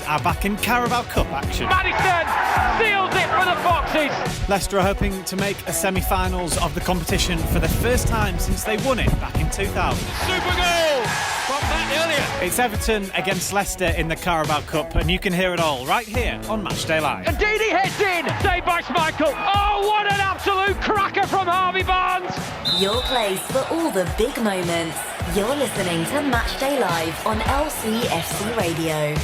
Are back in Carabao Cup action. Maddison seals it for the Foxes. Leicester are hoping to make a semi-finals of the competition for the first time since they won it back in 2000. Super goal from Matt earlier. It's Everton against Leicester in the Carabao Cup, and you can hear it all right here on Matchday Live. And Deeney heads in, saved by Schmeichel. Oh, what an absolute cracker from Harvey Barnes. Your place for all the big moments. You're listening to Matchday Live on LCFC Radio.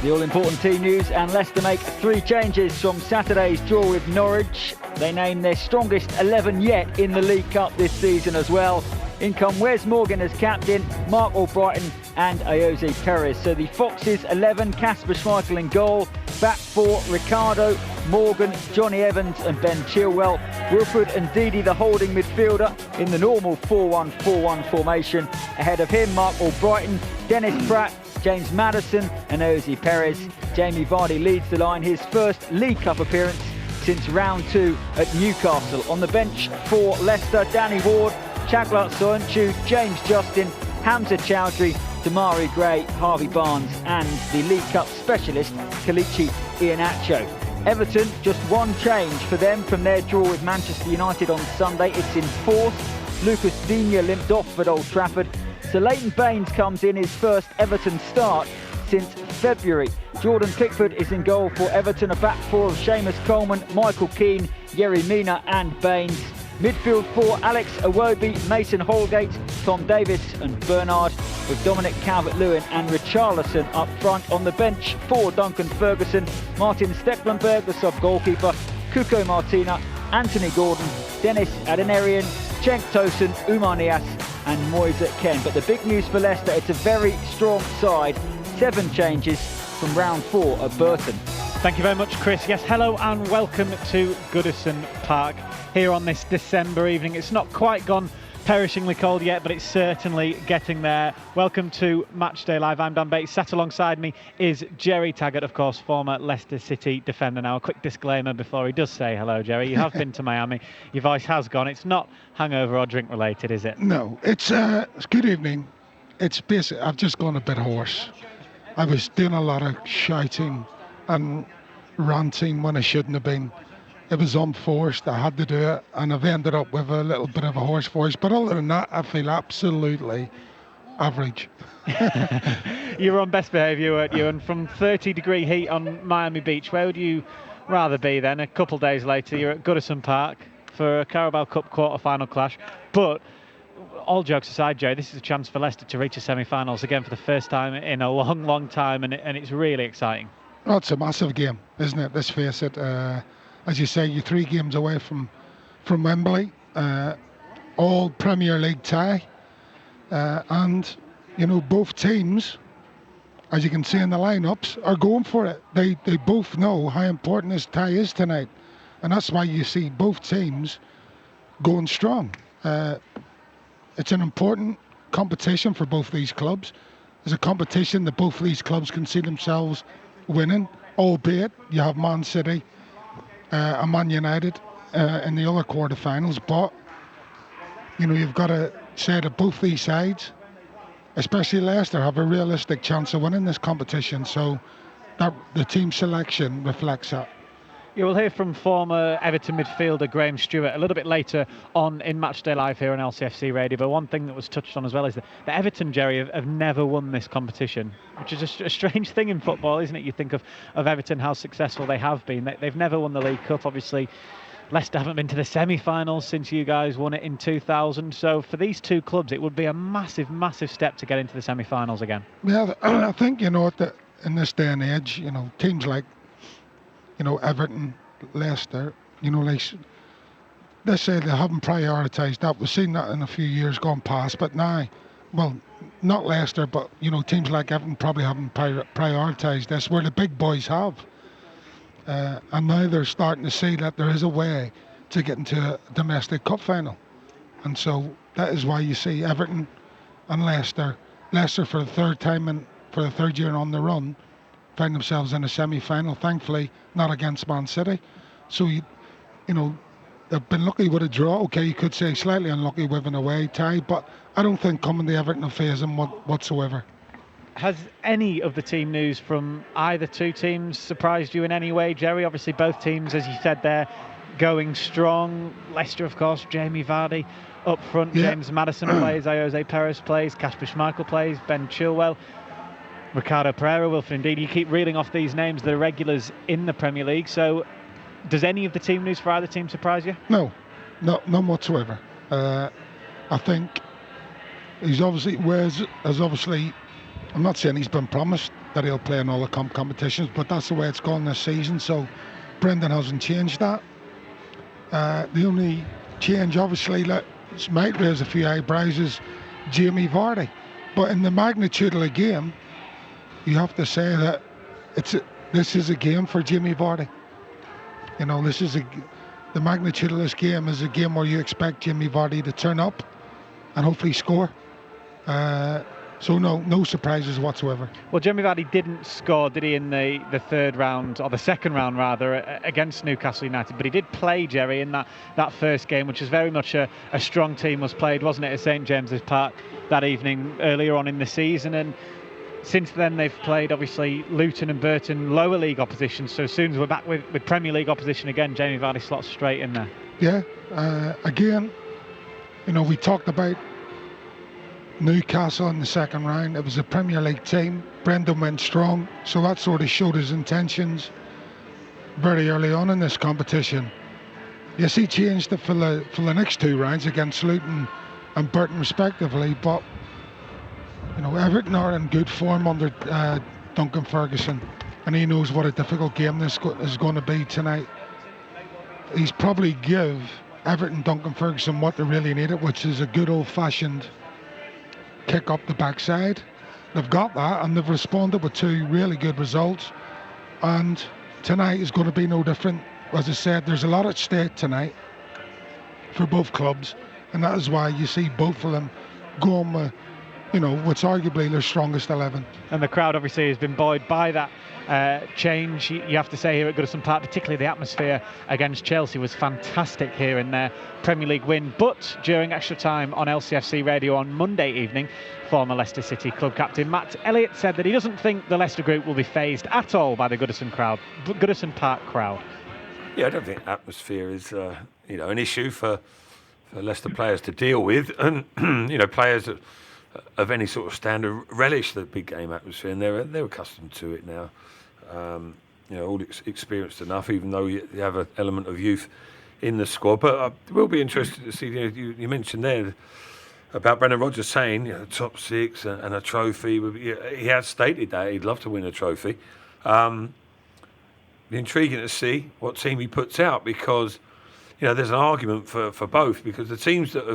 The all-important team news, and Leicester make 3 changes from Saturday's draw with Norwich. They name their strongest 11 yet in the League Cup this season as well. In come Wes Morgan as captain, Mark Albrighton and Ayoze Perez. So the Foxes 11, Kasper Schmeichel in goal. Back 4, Ricardo, Morgan, Johnny Evans and Ben Chilwell. Wilfred and Didi the holding midfielder in the normal 4-1-4-1 formation. Ahead of him, Mark Albrighton, Dennis Pratt, James Maddison and Ayoze Perez. Jamie Vardy leads the line, his first League Cup appearance since round 2 at Newcastle. On the bench for Leicester, Danny Ward, Chagla Soyuncu, James Justin, Hamza Chowdhury, Damari Gray, Harvey Barnes and the League Cup specialist Kelechi Iheanacho. Everton, just one change for them from their draw with Manchester United on Sunday. It's enforced. Lucas Digne limped off at Old Trafford. So Leighton Baines comes in his first Everton start since February. Jordan Pickford is in goal for Everton, a back 4 of Seamus Coleman, Michael Keane, Yerry Mina and Baines. Midfield 4, Alex Iwobi, Mason Holgate, Tom Davis and Bernard, with Dominic Calvert-Lewin and Richarlison up front. On the bench for Duncan Ferguson, Martin Stecklenburg, the sub-goalkeeper, Kuko Martina, Anthony Gordon, Dennis Adenerian, Cenk Tosun, Oumar Niasse and Moise Kean. But the big news for Leicester, it's a very strong side. 7 changes from round 4 at Burton. Thank you very much, Chris. Yes, hello and welcome to Goodison Park here on this December evening. It's not quite gone perishingly cold yet, but it's certainly getting there. Welcome to Matchday Live. I'm Dan Bates. Sat alongside me is Gerry Taggart, of course, former Leicester City defender. Now, a quick disclaimer before he does say hello, Gerry. You have been to Miami. Your voice has gone. It's not hangover or drink related, is it? No, it's good evening. It's basic. I've just gone a bit hoarse. I was doing a lot of shouting and ranting when I shouldn't have been. It was unforced. I had to do it, and I've ended up with a little bit of a hoarse voice. But other than that, I feel absolutely average. You were on best behaviour, weren't you? And from 30-degree heat on Miami Beach, where would you rather be then? A couple of days later, you're at Goodison Park for a Carabao Cup quarter-final clash. But all jokes aside, Joe, this is a chance for Leicester to reach the semi-finals again for the first time in a long, long time, and it's really exciting. Well, it's a massive game, isn't it? Let's face it. As you say, you're 3 games away from Wembley, all Premier League tie, and you know both teams, as you can see in the lineups, are going for it. They both know how important this tie is tonight, and that's why you see both teams going strong. It's an important competition for both these clubs. It's a competition that both these clubs can see themselves winning, albeit you have Man City and Man United in the other quarterfinals. But you know, you've got to say that both these sides, especially Leicester, have a realistic chance of winning this competition. So that the team selection reflects that. You will hear from former Everton midfielder Graham Stewart a little bit later on in Matchday Live here on LCFC Radio. But one thing that was touched on as well is that Everton, Gerry, have never won this competition, which is a strange thing in football, isn't it? You think of Everton, how successful they have been. They've never won the League Cup. Obviously, Leicester haven't been to the semi-finals since you guys won it in 2000. So for these two clubs, it would be a massive, massive step to get into the semi-finals again. Yeah, I think, you know, that in this day and age, you know, teams like, you know, Everton, Leicester, you know, let's say they haven't prioritised that. We've seen that in a few years gone past, but now, well, not Leicester, but, you know, teams like Everton probably haven't prioritised this, where the big boys have. And now they're starting to see that there is a way to get into a domestic cup final. And so that is why you see Everton and Leicester for the third time and for the third year on the run, find themselves in a semi-final, thankfully not against Man City. So, you know, they've been lucky with a draw. Okay, you could say slightly unlucky with an away tie, but I don't think coming to Everton will faze them whatsoever. Has any of the team news from either two teams surprised you in any way, Gerry? Obviously, both teams, as you said there, going strong. Leicester, of course, Jamie Vardy up front, James Maddison plays, Jose Perez plays, Kasper Schmeichel plays, Ben Chilwell, Ricardo Pereira, Wilfred Ndidi. You keep reeling off these names, the regulars in the Premier League. So, does any of the team news for either team surprise you? No, none whatsoever. I think he's obviously, I'm not saying he's been promised that he'll play in all the competitions, but that's the way it's gone this season. So Brendan hasn't changed that. The only change, obviously, that might raise a few eyebrows is Jamie Vardy. But in the magnitude of the game, you have to say that this is a game for Jamie Vardy. You know, the magnitude of this game is a game where you expect Jamie Vardy to turn up and hopefully score. So no surprises whatsoever. Well, Jamie Vardy didn't score, did he, in the third round, or the second round rather, against Newcastle United, but he did play, Gerry, in that first game, which was very much a strong team was played, wasn't it, at St James's Park that evening earlier on in the season. And since then they've played, obviously, Luton and Burton, lower league opposition, so as soon as we're back with Premier League opposition again, Jamie Vardy slots straight in there. Yeah, again, you know, we talked about Newcastle in the second round. It was a Premier League team. Brendan went strong, so that sort of showed his intentions very early on in this competition. Yes, he changed it for the next two rounds against Luton and Burton respectively, but you know, Everton are in good form under Duncan Ferguson, and he knows what a difficult game this is going to be tonight. He's probably give Everton Duncan Ferguson what they really needed, which is a good old-fashioned kick up the backside. They've got that, and they've responded with two really good results, and tonight is going to be no different. As I said, there's a lot at stake tonight for both clubs, and that is why you see both of them going with, you know, what's arguably their strongest 11. And the crowd obviously has been buoyed by that change, you have to say, here at Goodison Park. Particularly the atmosphere against Chelsea was fantastic here in their Premier League win. But during extra time on LCFC Radio on Monday evening, former Leicester City club captain Matt Elliott said that he doesn't think the Leicester group will be fazed at all by the Goodison Park crowd. Yeah, I don't think atmosphere is an issue for Leicester players to deal with, and players that of any sort of standard relish the big game atmosphere, and they're accustomed to it now. All experienced enough, even though you have an element of youth in the squad. But I will be interested to see. You mentioned there about Brendan Rodgers saying top six and a trophy. He has stated that he'd love to win a trophy. Intriguing to see what team he puts out, because there's an argument for both, because the teams that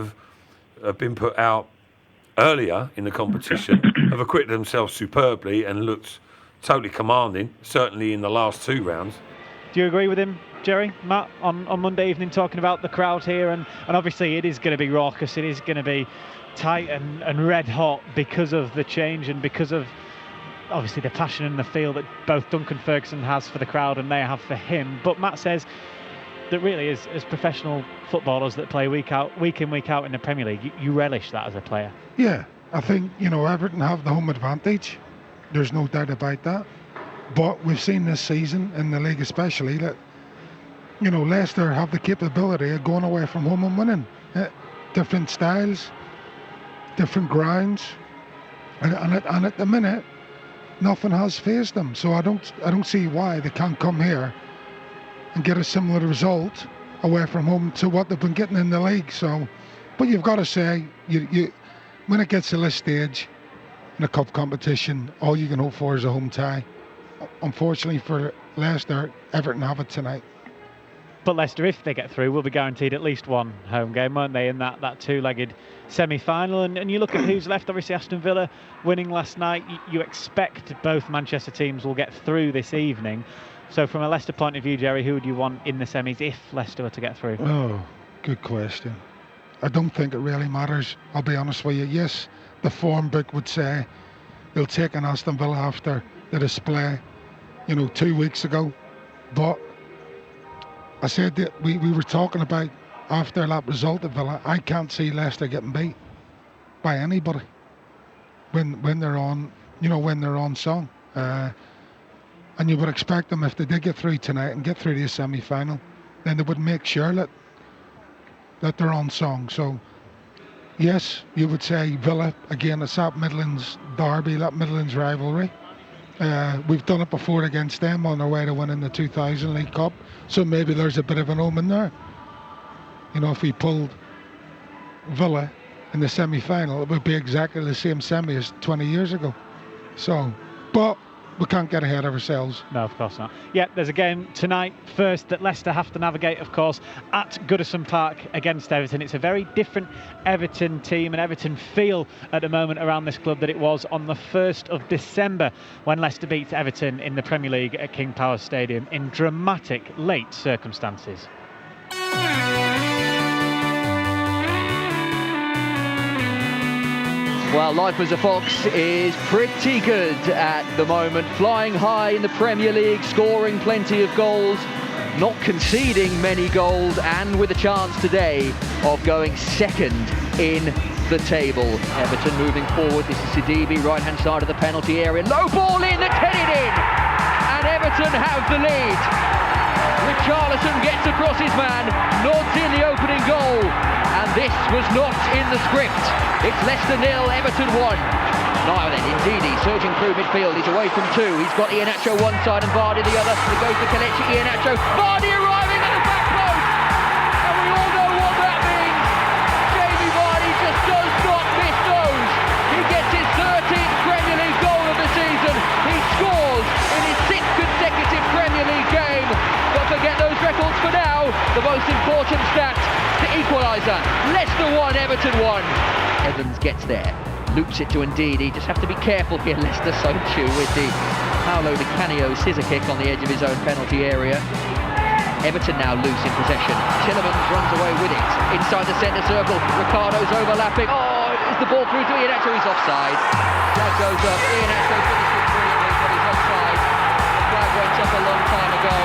have been put out earlier in the competition have acquitted themselves superbly and looked totally commanding, certainly in the last two rounds. Do you agree with him, Gerry? Matt, on Monday evening, talking about the crowd here, and obviously it is going to be raucous, it is going to be tight and red hot because of the change and because of obviously the passion and the feel that both Duncan Ferguson has for the crowd and they have for him. But Matt says that really, as professional footballers that play week in, week out in the Premier League, you relish that as a player. Yeah, I think, Everton have the home advantage. There's no doubt about that. But we've seen this season, in the league especially, that, Leicester have the capability of going away from home and winning. Different styles, different grounds. And at the minute, nothing has faced them. So I don't see why they can't come here and get a similar result away from home to what they've been getting in the league. So, but you've got to say, you when it gets to this stage in a cup competition, all you can hope for is a home tie. Unfortunately for Leicester, Everton have it tonight. But Leicester, if they get through, will be guaranteed at least one home game, won't they, in that two-legged semi-final? And you look at who's left. Obviously, Aston Villa winning last night. You expect both Manchester teams will get through this evening. So from a Leicester point of view, Gerry, who would you want in the semis if Leicester were to get through? Oh, good question. I don't think it really matters, I'll be honest with you. Yes, the form book would say they'll take an Aston Villa after the display, 2 weeks ago. But I said that we were talking about after that result at Villa, I can't see Leicester getting beat by anybody when they're on win their own song. And you would expect them, if they did get through tonight and get through to the semi-final, then they would make sure that they're on song. So, yes, you would say Villa, again, it's that Midlands derby, that Midlands rivalry. We've done it before against them on their way to winning the 2000 League Cup, so maybe there's a bit of an omen there. If we pulled Villa in the semi-final, it would be exactly the same semi as 20 years ago. So, but we can't get ahead of ourselves. No, of course not. Yeah, there's a game tonight first that Leicester have to navigate, of course, at Goodison Park against Everton. It's a very different Everton team and Everton feel at the moment around this club that it was on the 1st of December when Leicester beat Everton in the Premier League at King Power Stadium in dramatic late circumstances. Well, life as a Fox is pretty good at the moment, flying high in the Premier League, scoring plenty of goals, not conceding many goals, and with a chance today of going second in the table. Everton moving forward, this is Sidibe, right-hand side of the penalty area, low ball in, that's headed in, and Everton have the lead. Richarlison gets across his man, nods in the opening goal, and this was not in the script. It's Leicester 0, Everton 1. Now then, Ndidi surging through midfield, he's away from two, he's got Iheanacho one side and Vardy the other, it goes to Kelechi Iheanacho, Vardy arriving at the back post, and we all know what that means. Jamie Vardy just does not miss those. He gets his 13th Premier League goal of the season, he scores in his 6th consecutive Premier League game. But forget those records for now. The most important stat, the equaliser. Leicester 1, Everton 1. Evans gets there, loops it to Ndidi. Just have to be careful here, Leicester, so too, with the Paolo Di Canio scissor kick on the edge of his own penalty area. Everton now loose in possession. Tielemans runs away with it. Inside the centre circle, Ricardo's overlapping. Oh, is the ball through to Iheanacho? He's offside. Flag goes up. Iheanacho finishes brilliantly, but he's offside. The flag went up a long time ago.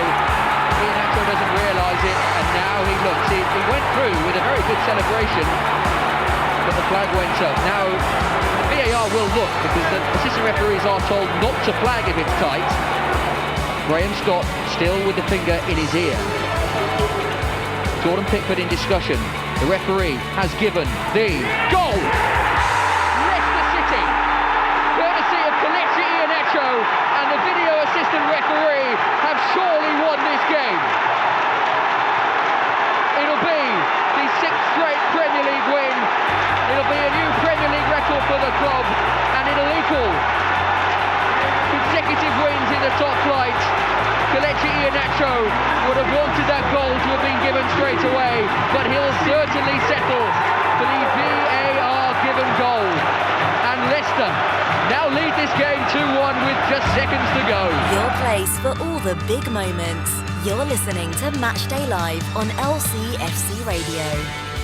Iheanacho doesn't realise it, and now he looks. He went through with a very good celebration, but the flag went up. Now, the VAR will look, because the assistant referees are told not to flag if it's tight. Graham Scott still with the finger in his ear. Jordan Pickford in discussion. The referee has given the goal. Leicester City, courtesy of Kelechi Iheanacho and the video assistant referee, have surely won this game. It'll be the 6th straight Premier League win. It'll be a new Premier League record for the club, and it'll equal consecutive wins in the top flight. Kelechi Iheanacho would have wanted that goal to have been given straight away, but he'll certainly settle for the VAR given goal. And Leicester now lead this game 2-1 with just seconds to go. Your place for all the big moments. You're listening to Matchday Live on LCFC Radio.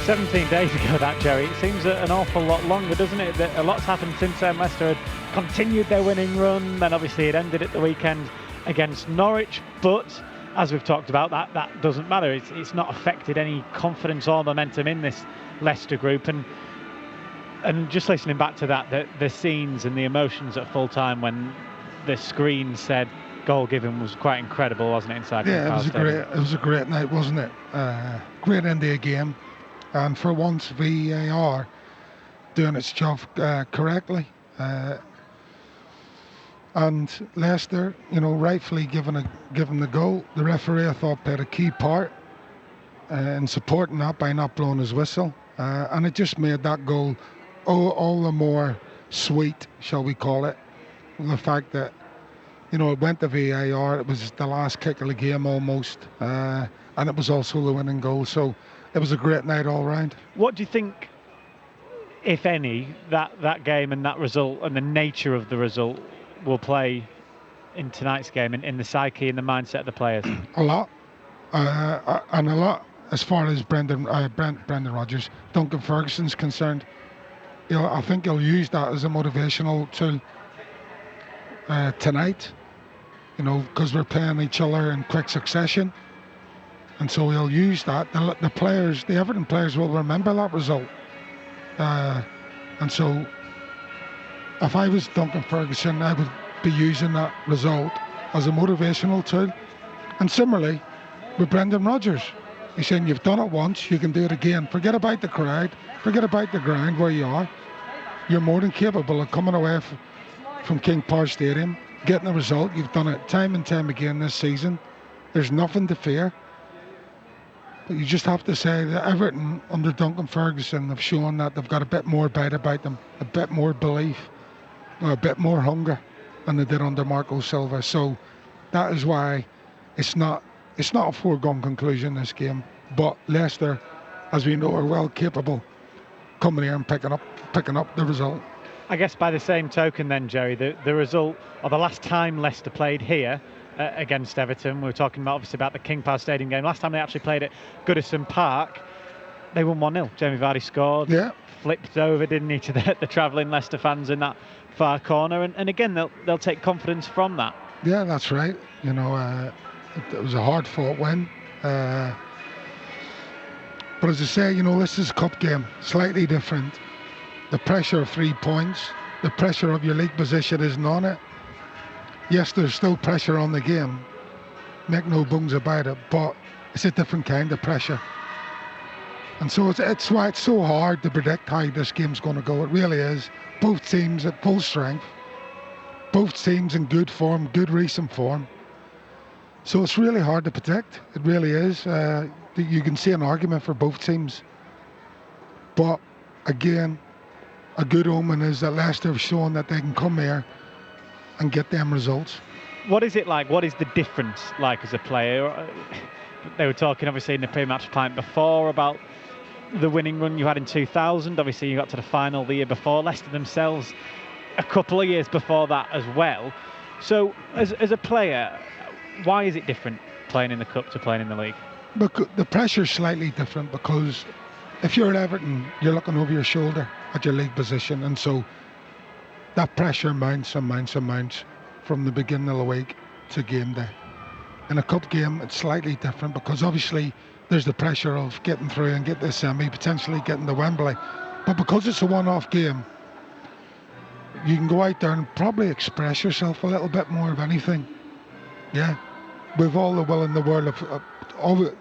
17 days ago, that, Gerry. It seems an awful lot longer, doesn't it? That a lot's happened since Leicester had continued their winning run. Then obviously it ended at the weekend against Norwich. But as we've talked about, that doesn't matter. It's not affected any confidence or momentum in this Leicester group. And just listening back to that, the scenes and the emotions at full time when the screen said goal given was quite incredible, wasn't it? Inside. Yeah, it was a great night, wasn't it? Great end of the game. And for once, VAR doing its job correctly. And Leicester, rightfully given the goal. The referee, I thought, played a key part in supporting that by not blowing his whistle. And it just made that goal all the more sweet, shall we call it. The fact that, it went to VAR, it was the last kick of the game almost. And it was also the winning goal. So it was a great night all round. What do you think, if any, that game and that result and the nature of the result will play in tonight's game, in the psyche and the mindset of the players? A lot. And a lot as far as Brendan Rodgers, Duncan Ferguson's concerned. I think he'll use that as a motivational tool tonight, because we're playing each other in quick succession. And so he'll use that. The Everton players will remember that result. And so if I was Duncan Ferguson, I would be using that result as a motivational tool. And similarly with Brendan Rodgers, he's saying you've done it once, you can do it again. Forget about the crowd, forget about the ground where you are. You're more than capable of coming away from King Power Stadium, getting a result. You've done it time and time again this season. There's nothing to fear. But you just have to say that Everton under Duncan Ferguson have shown that they've got a bit more bite about them, a bit more belief, a bit more hunger than they did under Marco Silva. So that is why it's not a foregone conclusion, this game. But Leicester, as we know, are well capable coming here and picking up the result. I guess by the same token then, Gerry, the result of the last time Leicester played here against Everton, we were talking about obviously about the King Power Stadium game. Last time they actually played at Goodison Park, they won 1-0. Jamie Vardy scored, flipped over, didn't he, to the travelling Leicester fans in that far corner. And again, they'll take confidence from that. Yeah, that's right. You know, it was a hard-fought win. But as I say, you know, this is a cup game, slightly different. The pressure of 3 points, the pressure of your league position isn't on it. Yes, there's still pressure on the game, make no bones about it, but it's a different kind of pressure. And so it's why it's so hard to predict how this game's going to go. It really is. Both teams at full strength, both teams in good form, good recent form. So it's really hard to predict. It really is. You can see an argument for both teams. But again, a good omen is that Leicester have shown that they can come here and get them results. What is it like? What is the difference like as a player? They were talking obviously in the pre-match pint before about the winning run you had in 2000. Obviously you got to the final the year before. Leicester themselves a couple of years before that as well. So as a player, why is it different playing in the cup to playing in the league? Because the pressure's slightly different, because if you're at Everton, you're looking over your shoulder at your league position, and so that pressure mounts and mounts and mounts from the beginning of the week to game day. In a cup game, it's slightly different, because obviously there's the pressure of getting through and get the semi, potentially getting to Wembley. But because it's a one-off game, you can go out there and probably express yourself a little bit more of anything. Yeah, with all the will in the world of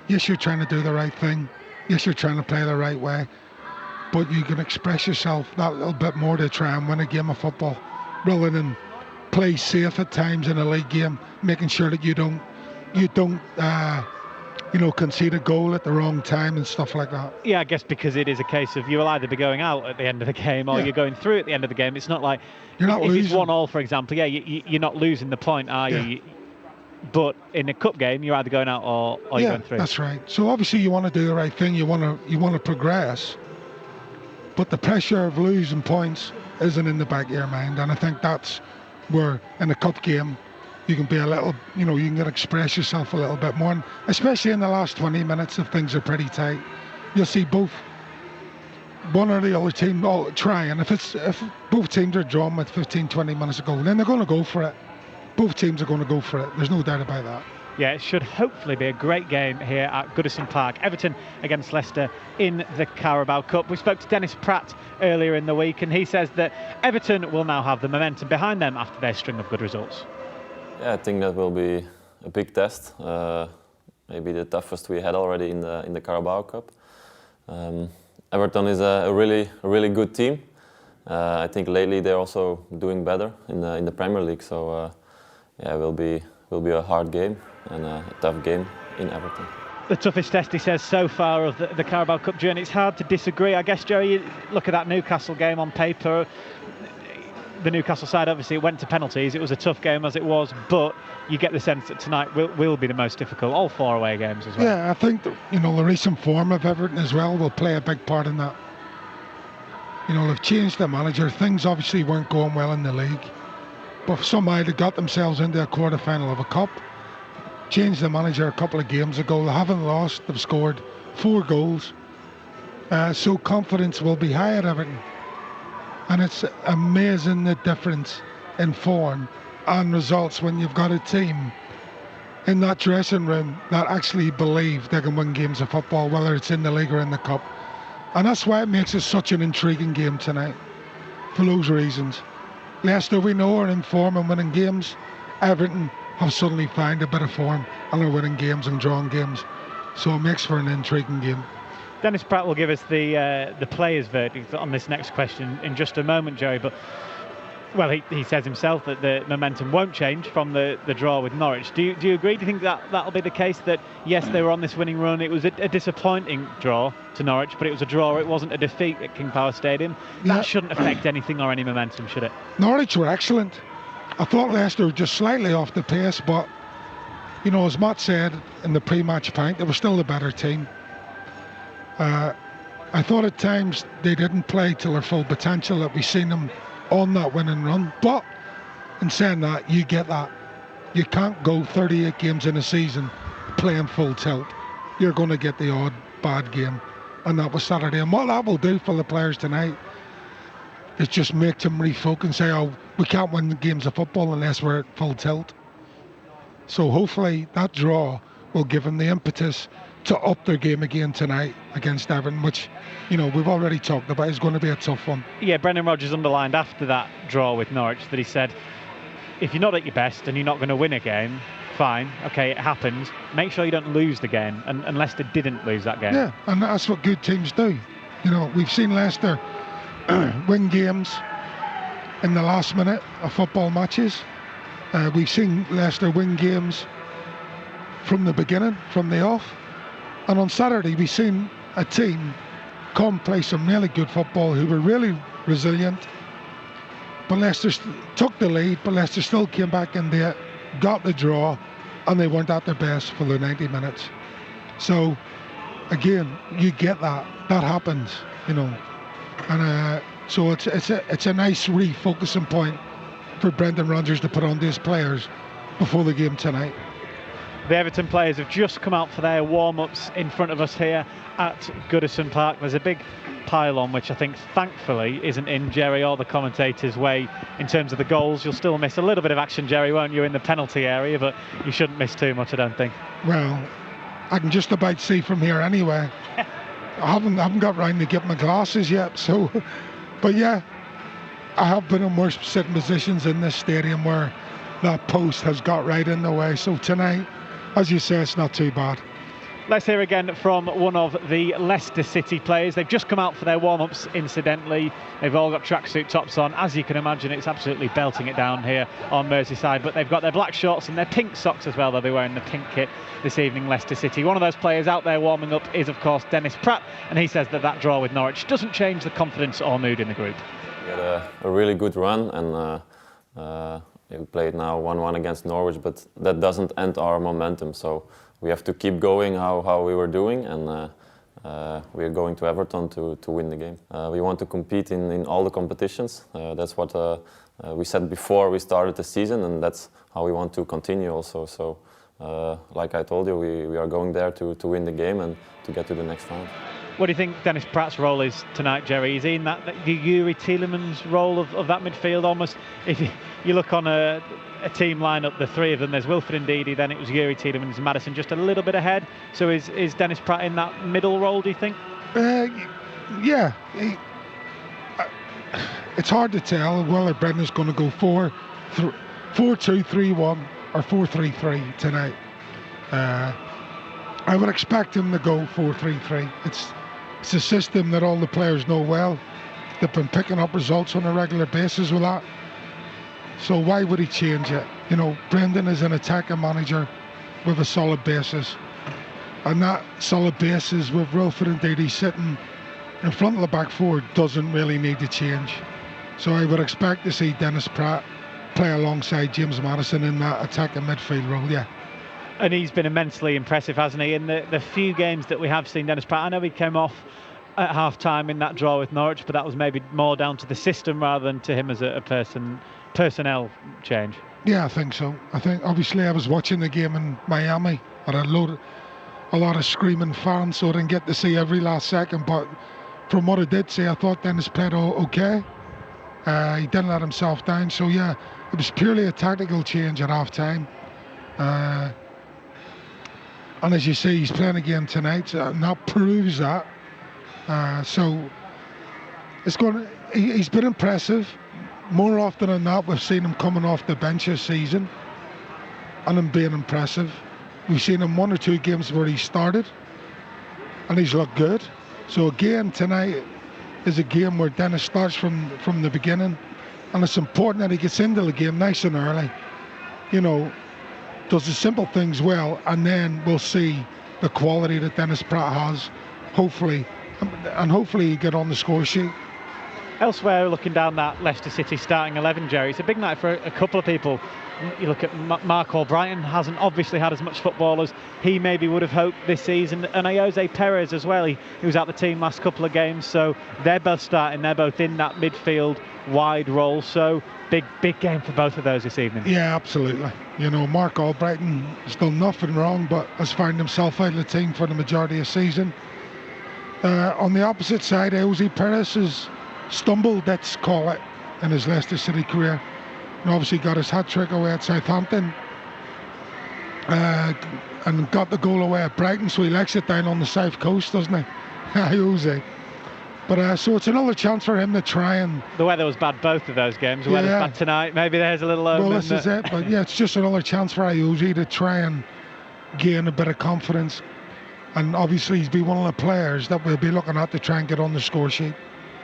yes, you're trying to do the right thing. Yes, you're trying to play the right way. But you can express yourself that little bit more to try and win a game of football, rather than play safe at times in a league game, making sure that you don't concede a goal at the wrong time and stuff like that. Yeah, I guess because it is a case of you will either be going out at the end of the game or you're going through at the end of the game. It's not like you're not losing. If it's 1-1, for example, you're not losing the point, are you? But in a cup game, you're either going out or you're going through. That's right. So obviously you want to do the right thing. You want to progress. But the pressure of losing points isn't in the back of your mind, and I think that's where in a cup game you can be a little, you can express yourself a little bit more, and especially in the last 20 minutes if things are pretty tight. You'll see both one or the other team try, and if both teams are drawn with 15-20 minutes to go, then they're going to go for it. Both teams are going to go for it. There's no doubt about that. Yeah, it should hopefully be a great game here at Goodison Park. Everton against Leicester in the Carabao Cup. We spoke to Dennis Pratt earlier in the week, and he says that Everton will now have the momentum behind them after their string of good results. Yeah, I think that will be a big test. Maybe the toughest we had already in the Carabao Cup. Everton is a really good team. I think lately they're also doing better in the Premier League. So it will be a hard game and a tough game in Everton. The toughest test, he says, so far of the Carabao Cup journey. It's hard to disagree. I guess, Gerry, you look at that Newcastle game on paper. The Newcastle side, obviously, it went to penalties. It was a tough game as it was, but you get the sense that tonight will be the most difficult. All 4 away games as well. Yeah, I think that, the recent form of Everton as well will play a big part in that. They've changed the manager. Things obviously weren't going well in the league, but somehow they got themselves into a quarter-final of a cup. Changed the manager a couple of games ago. They haven't lost. They've scored 4 goals. So confidence will be high at Everton. And it's amazing the difference in form and results when you've got a team in that dressing room that actually believe they can win games of football, whether it's in the league or in the cup. And that's why it makes it such an intriguing game tonight. for those reasons. Leicester, we know, are in form and winning games. Everton have suddenly found a bit of form and are winning games and drawing games. So it makes for an intriguing game. Dennis Pratt will give us the players' verdict on this next question in just a moment, Gerry. But well, he says himself that the momentum won't change from the draw with Norwich. Do you agree? Do you think that'll be the case? That yes, they were on this winning run. It was a disappointing draw to Norwich, but it was a draw. It wasn't a defeat at King Power Stadium. That shouldn't affect anything or any momentum, should it? Norwich were excellent. I thought Leicester were just slightly off the pace, but you know, as Matt said in the pre-match pint, they were still the better team. I thought at times they didn't play to their full potential, that we've seen them on that winning run. But in saying that, you get that. You can't go 38 games in a season playing full tilt. You're going to get the odd bad game. And that was Saturday. And what that will do for the players tonight is just make them refocus and say, oh, we can't win games of football unless we're at full tilt. So hopefully that draw will give them the impetus to up their game again tonight against Everton, which, you know, we've already talked about is going to be a tough one. Yeah, Brendan Rodgers underlined after that draw with Norwich that he said, if you're not at your best and you're not going to win a game, fine, okay, it happens. Make sure you don't lose the game, and Leicester didn't lose that game. Yeah, and that's what good teams do. You know, we've seen Leicester win games in the last minute of football matches. We've seen Leicester win games from the beginning, from the off. And on Saturday, we've seen a team come play some really good football who were really resilient. But Leicester took the lead, but Leicester still came back in there, got the draw, and they weren't at their best for the 90 minutes. So, again, you get that. That happens, you know. And so it's a nice refocusing point for Brendan Rodgers to put on these players before the game tonight. The Everton players have just come out for their warm-ups in front of us here at Goodison Park. There's a big pylon which I think thankfully isn't in Gerry or the commentators' way in terms of the goals. You'll still miss a little bit of action, Gerry, won't you, in the penalty area, but you shouldn't miss too much, I don't think. Well, I can just about see from here anyway. I haven't got round to get my glasses yet, so but yeah, I have been in worse sitting positions in this stadium where that post has got right in the way. So tonight, as you say, it's not too bad. Let's hear again from one of the Leicester City players. They've just come out for their warm-ups, incidentally. They've all got tracksuit tops on. As you can imagine, it's absolutely belting it down here on Merseyside. But they've got their black shorts and their pink socks as well. They'll be wearing the pink kit this evening, Leicester City. One of those players out there warming up is, of course, Dennis Pratt. And he says that draw with Norwich doesn't change the confidence or mood in the group. We had a really good run, and we played now 1-1 against Norwich, but that doesn't end our momentum. So we have to keep going how we were doing, and we are going to Everton to win the game. We want to compete in all the competitions. That's what we said before we started the season, and that's how we want to continue also. So like I told you, we are going there to win the game and to get to the next round. What do you think Dennis Pratt's role is tonight, Gerry? Is he in the Gerry Tielemans role of that midfield almost? If you look on a team lineup, the three of them, there's Wilfred Ndidi, then it was Gerry Tielemans and Maddison just a little bit ahead. So is Dennis Pratt in that middle role, do you think? Yeah. It's hard to tell whether Brendan's going to go 4-2-3-1 or 4-3-3 tonight. I would expect him to go 4-3-3. It's a system that all the players know well. They've been picking up results on a regular basis with that. So why would he change it? You know, Brendan is an attacking manager with a solid basis. And that solid basis with Wilfred Ndidi sitting in front of the back four doesn't really need to change. So I would expect to see Dennis Pratt play alongside James Maddison in that attacking midfield role, yeah. And he's been immensely impressive, hasn't he? In the few games that we have seen Dennis Pratt, I know he came off at half-time in that draw with Norwich, but that was maybe more down to the system rather than to him as a personnel change. Yeah, I think so. I think, obviously, I was watching the game in Miami. I had a lot of screaming fans, so I didn't get to see every last second, but from what I did see, I thought Dennis played okay. He didn't let himself down, so yeah, it was purely a tactical change at half-time. And as you say, he's playing again tonight, and that proves that. So He's been impressive. More often than not, we've seen him coming off the bench this season and him being impressive. We've seen him 1 or 2 games where he started and he's looked good. So again, tonight is a game where Dennis starts from the beginning, and it's important that he gets into the game nice and early. You know, does the simple things well, and then we'll see the quality that Dennis Pratt has, hopefully, and hopefully he get on the score sheet. Elsewhere, looking down that Leicester City starting 11, Gerry, it's a big night for a couple of people. You look at Mark Albrighton, hasn't obviously had as much football as he maybe would have hoped this season, and Jose Perez as well. He was out the team last couple of games, so they're both starting. They're both in that midfield wide role, so big game for both of those this evening. Yeah, absolutely. You know, Mark Albrighton has done nothing wrong, but has found himself out of the team for the majority of the season. On the opposite side, Jose Perez has stumbled, let's call it, in his Leicester City career. And obviously got his hat-trick away at Southampton and got the goal away at Brighton, so he likes it down on the south coast, doesn't he? Jose. But so it's another chance for him to try and... The weather was bad both of those games. The weather's bad tonight. Maybe there's a little... Well, this is it. But yeah, it's just another chance for Jose to try and gain a bit of confidence. And obviously he's been one of the players that we'll be looking at to try and get on the score sheet.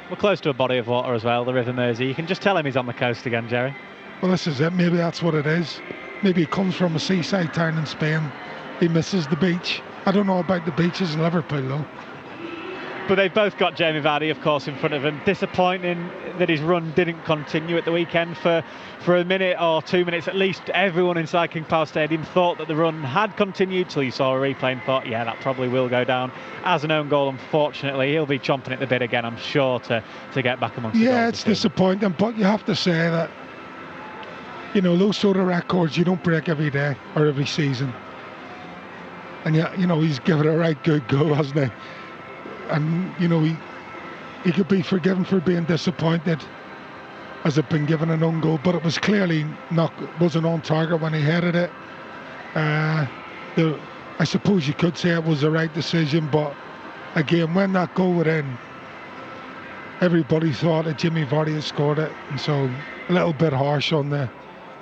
We're close to a body of water as well, the River Mersey. You can just tell him he's on the coast again, Gerry. Well, this is it. Maybe that's what it is. Maybe he comes from a seaside town in Spain. He misses the beach. I don't know about the beaches in Liverpool, though. But they've both got Jamie Vardy, of course, in front of him. Disappointing that his run didn't continue at the weekend for a minute or 2 minutes. At least everyone inside King Power Stadium thought that the run had continued till you saw a replay and thought, yeah, that probably will go down as an own goal. Unfortunately, he'll be chomping at the bit again, I'm sure, to get back amongst the goals. Yeah, it's disappointing, but you have to say that, you know, those sort of records you don't break every day or every season. And yeah, you know, he's given a right good go, hasn't he? And you know, he could be forgiven for being disappointed as it been given an own goal, but it was clearly wasn't on target when he headed it. I suppose you could say it was the right decision, but again, when that goal went in, everybody thought that Jimmy Vardy had scored it, and so a little bit harsh on the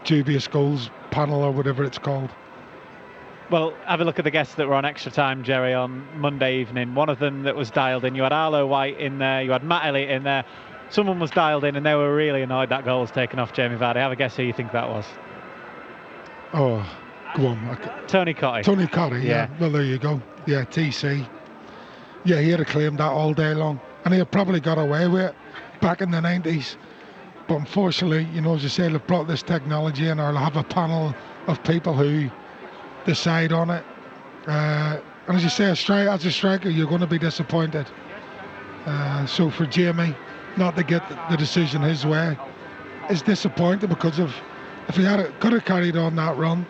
dubious goals panel or whatever it's called. Well, have a look at the guests that were on extra time, Gerry, on Monday evening. One of them that was dialed in, you had Arlo White in there, you had Matt Elliott in there. Someone was dialed in and they were really annoyed that goal was taken off Jamie Vardy. Have a guess who you think that was. Oh, go on. Tony Cotty. Tony Cotty, yeah. Well, there you go. Yeah, TC. Yeah, he had claimed that all day long. And he had probably got away with it back in the 90s. But unfortunately, you know, as you say, they've brought this technology in, or they'll have a panel of people who decide on it, and as you say, as a striker, you're going to be disappointed. So for Jamie not to get the decision his way is disappointing, because if he could have carried on that run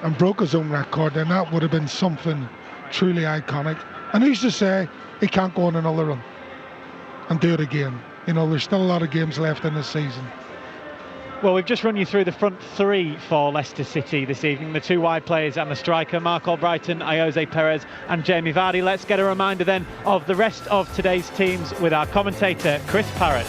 and broke his own record, then that would have been something truly iconic. And who's to say he can't go on another run and do it again? You know, there's still a lot of games left in this season. Well, we've just run you through the front three for Leicester City this evening, the two wide players and the striker, Mark Albrighton, Jose Perez and Jamie Vardy. Let's get a reminder then of the rest of today's teams with our commentator, Chris Parrott.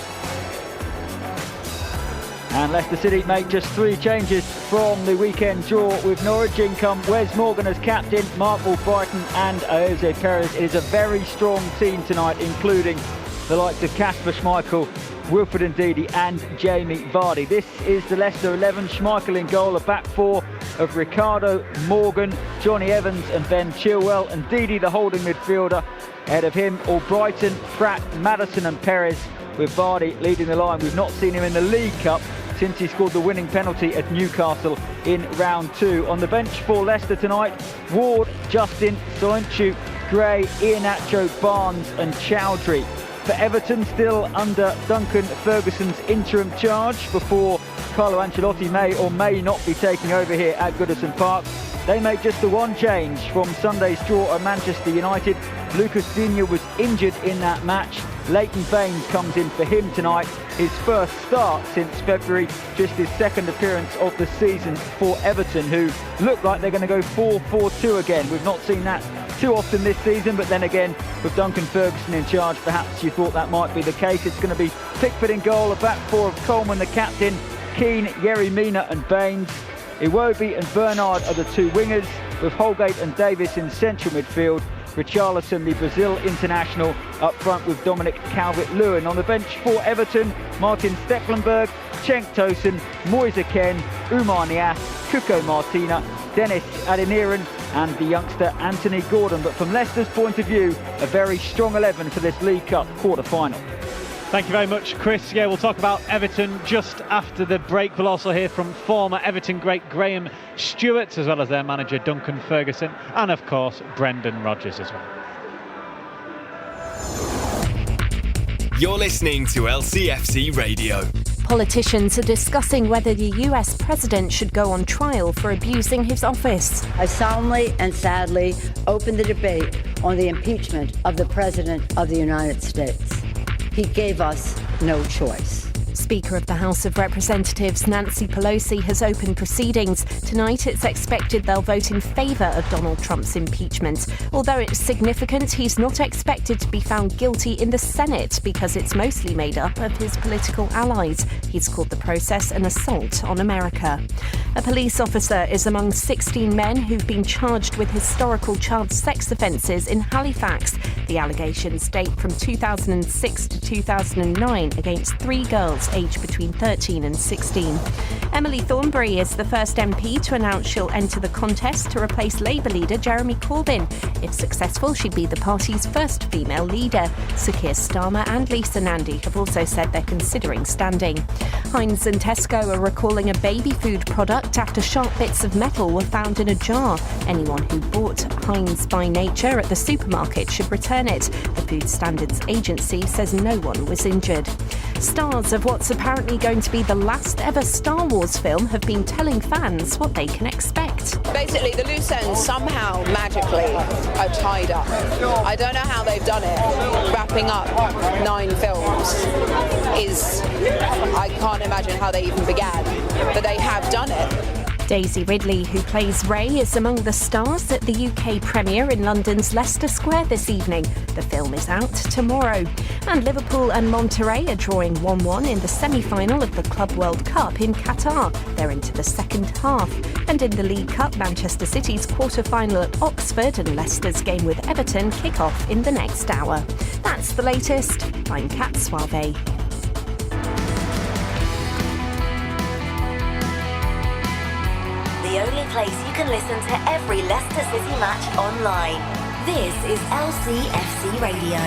And Leicester City make just 3 changes from the weekend draw with Norwich. In come Wes Morgan as captain, Mark Albrighton and Jose Perez. It is a very strong team tonight, including the likes of Kasper Schmeichel, Wilfred Ndidi and Jamie Vardy. This is the Leicester 11. Schmeichel in goal, a back four of Ricardo, Morgan, Johnny Evans and Ben Chilwell. And Ndidi, the holding midfielder. Ahead of him, Albrighton, Pratt, Maddison and Perez, with Vardy leading the line. We've not seen him in the League Cup since he scored the winning penalty at Newcastle in round 2. On the bench for Leicester tonight, Ward, Justin, Soyuncu, Gray, Iheanacho, Barnes and Chowdhury. For Everton, still under Duncan Ferguson's interim charge before Carlo Ancelotti may or may not be taking over here at Goodison Park. They make just the one change from Sunday's draw at Manchester United. Lucas Digne was injured in that match. Leighton Baines comes in for him tonight. His first start since February, just his second appearance of the season for Everton, who look like they're going to go 4-4-2 again. We've not seen that too often this season, but then again, with Duncan Ferguson in charge, perhaps you thought that might be the case. It's going to be Pickford in goal, a back four of Coleman, the captain, Keane, Yerry Mina and Baines. Iwobi and Bernard are the two wingers, with Holgate and Davis in central midfield. Richarlison, the Brazil international, up front with Dominic Calvert-Lewin. On the bench for Everton, Martin Stecklenburg, Cenk Tosun, Moise Kean, Oumar Niasse, Cuco Martina, Dennis Adeniran and the youngster Anthony Gordon. But from Leicester's point of view, a very strong 11 for this League Cup quarter-final. Thank you very much, Chris. Yeah, we'll talk about Everton just after the break. We'll also hear from former Everton great Graham Stewart, as well as their manager Duncan Ferguson, and of course Brendan Rodgers as well. You're listening to LCFC Radio. Politicians are discussing whether the US president should go on trial for abusing his office. I solemnly and sadly open the debate on the impeachment of the President of the United States. He gave us no choice. Speaker of the House of Representatives Nancy Pelosi has opened proceedings. Tonight it's expected they'll vote in favour of Donald Trump's impeachment. Although it's significant, he's not expected to be found guilty in the Senate because it's mostly made up of his political allies. He's called the process an assault on America. A police officer is among 16 men who've been charged with historical child sex offences in Halifax. The allegations date from 2006 to 2009 against 3 girls aged between 13 and 16. Emily Thornberry is the first MP to announce she'll enter the contest to replace Labour leader Jeremy Corbyn. If successful, she'd be the party's first female leader. Sir Keir Starmer and Lisa Nandy have also said they're considering standing. Heinz and Tesco are recalling a baby food product after sharp bits of metal were found in a jar. Anyone who bought Heinz by nature at the supermarket should return it. The Food Standards Agency says no one was injured. Stars of what's apparently going to be the last ever Star Wars film have been telling fans what they can expect. Basically, the loose ends somehow magically are tied up. I don't know how they've done it. Wrapping up 9 films is, I can't imagine how they even began, but they have done it. Daisy Ridley, who plays Rey, is among the stars at the UK premiere in London's Leicester Square this evening. The film is out tomorrow. And Liverpool and Monterrey are drawing 1-1 in the semi-final of the Club World Cup in Qatar. They're into the second half. And in the League Cup, Manchester City's quarter-final at Oxford and Leicester's game with Everton kick off in the next hour. That's the latest. I'm Kat Suave. The only place you can listen to every Leicester City match online. This is LCFC Radio.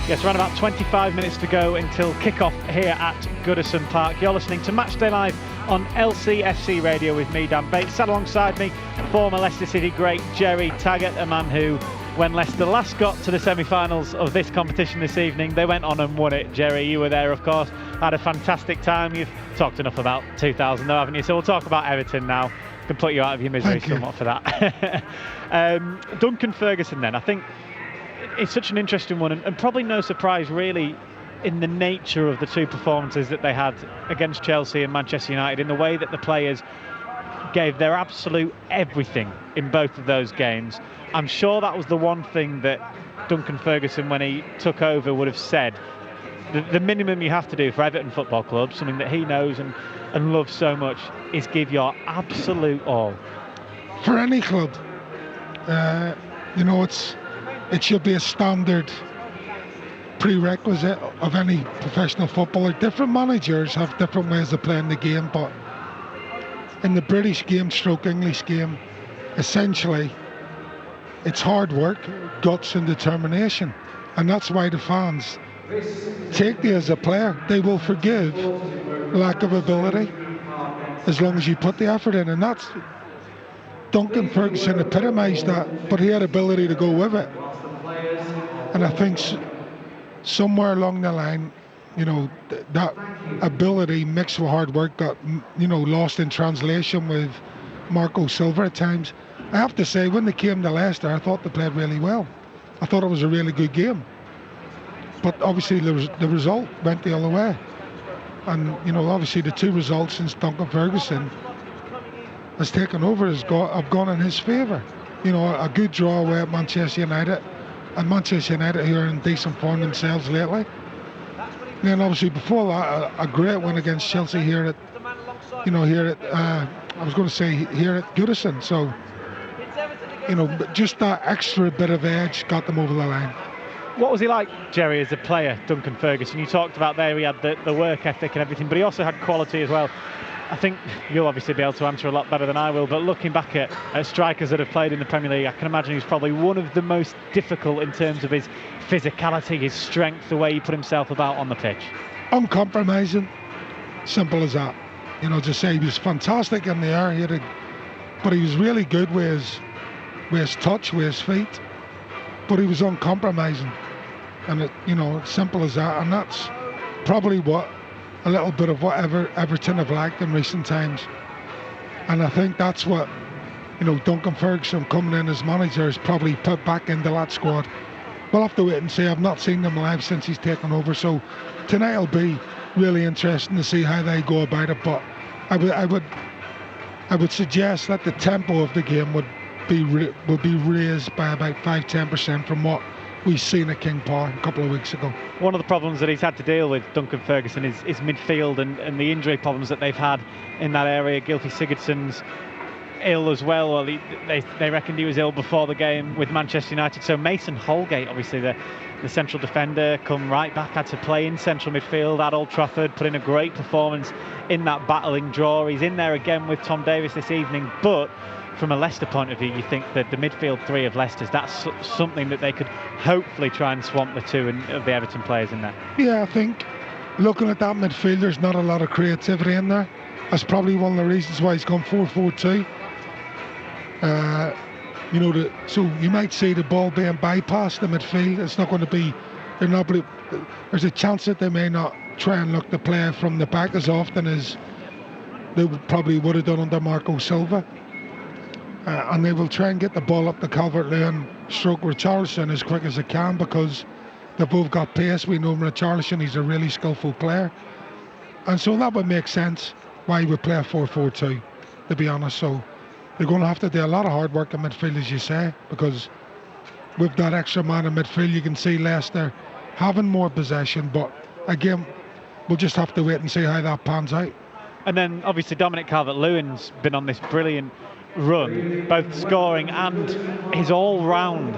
Yes, around about 25 minutes to go until kick-off here at Goodison Park. You're listening to Matchday Live on LCFC Radio with me, Dan Bates. Sat alongside me, former Leicester City great Gerry Taggart, a man who, when Leicester last got to the semi-finals of this competition this evening, they went on and won it. Gerry, you were there, of course. Had a fantastic time. You've talked enough about 2000, though, haven't you? So we'll talk about Everton now. Can put you out of your misery somewhat for that. Duncan Ferguson, then. I think it's such an interesting one, and probably no surprise, really, in the nature of the two performances that they had against Chelsea and Manchester United, in the way that the players gave their absolute everything in both of those games. I'm sure that was the one thing that Duncan Ferguson, when he took over, would have said. The minimum you have to do for Everton Football Club, something that he knows and loves so much, is give your absolute all. For any club, it should be a standard prerequisite of any professional footballer. Different managers have different ways of playing the game, but in the British game stroke English game, essentially it's hard work, guts and determination, and that's why the fans take you as a player. They will forgive lack of ability as long as you put the effort in, and that's Duncan Ferguson epitomised that, but he had ability to go with it. And I think somewhere along the line, that ability mixed with hard work got lost in translation with Marco Silva at times. I have to say, when they came to Leicester, I thought they played really well. I thought it was a really good game. But obviously the result went the other way. And, obviously the two results since Duncan Ferguson has taken over have gone in his favour. You know, a good draw away at Manchester United, and Manchester United who are in decent form themselves lately. And then obviously before that, a great win against Chelsea here at Goodison. So, you know, just that extra bit of edge got them over the line. What was he like, Gerry, as a player, Duncan Ferguson? You talked about there he had the work ethic and everything, but he also had quality as well. I think you'll obviously be able to answer a lot better than I will, but looking back at strikers that have played in the Premier League, I can imagine he's probably one of the most difficult in terms of his physicality, his strength, the way he put himself about on the pitch. Uncompromising, simple as that. You know, to say he was fantastic in the air, but he was really good with his touch, with his feet, but he was uncompromising. And it's simple as that, and that's probably a little bit of what Everton have lacked in recent times. And I think that's what, Duncan Ferguson coming in as manager has probably put back into that squad. We'll have to wait and see. I've not seen them live since he's taken over, so tonight will be really interesting to see how they go about it. But I would suggest that the tempo of the game would be raised by about 5-10% from what we've seen at King Power a couple of weeks ago. One of the problems that he's had to deal with, Duncan Ferguson, is midfield and the injury problems that they've had in that area. Gylfi Sigurdsson's ill as well. Well, they reckoned he was ill before the game with Manchester United. So Mason Holgate, obviously the central defender, come right back, had to play in central midfield at Old Trafford, put in a great performance in that battling draw. He's in there again with Tom Davies this evening, but from a Leicester point of view, you think that the midfield three of Leicester's, that's something that they could hopefully try and swamp the two of the Everton players in there. Yeah, I think looking at that midfield, there's not a lot of creativity in there. That's probably one of the reasons why he's gone 4-4-2. So you might see the ball being bypassed the midfield. It's not going to be. There's a chance that they may not try and look to play from the back as often as they probably would have done under Marco Silva. And they will try and get the ball up to Calvert-Lewin stroke Richarlison as quick as they can, because they've both got pace. We know Richarlison, he's a really skillful player. And so that would make sense why he would play a 4-4-2, to be honest. So they're going to have to do a lot of hard work in midfield, as you say, because with that extra man in midfield, you can see Leicester having more possession. But again, we'll just have to wait and see how that pans out. And then obviously Dominic Calvert-Lewin's been on this brilliant run, both scoring and his all-round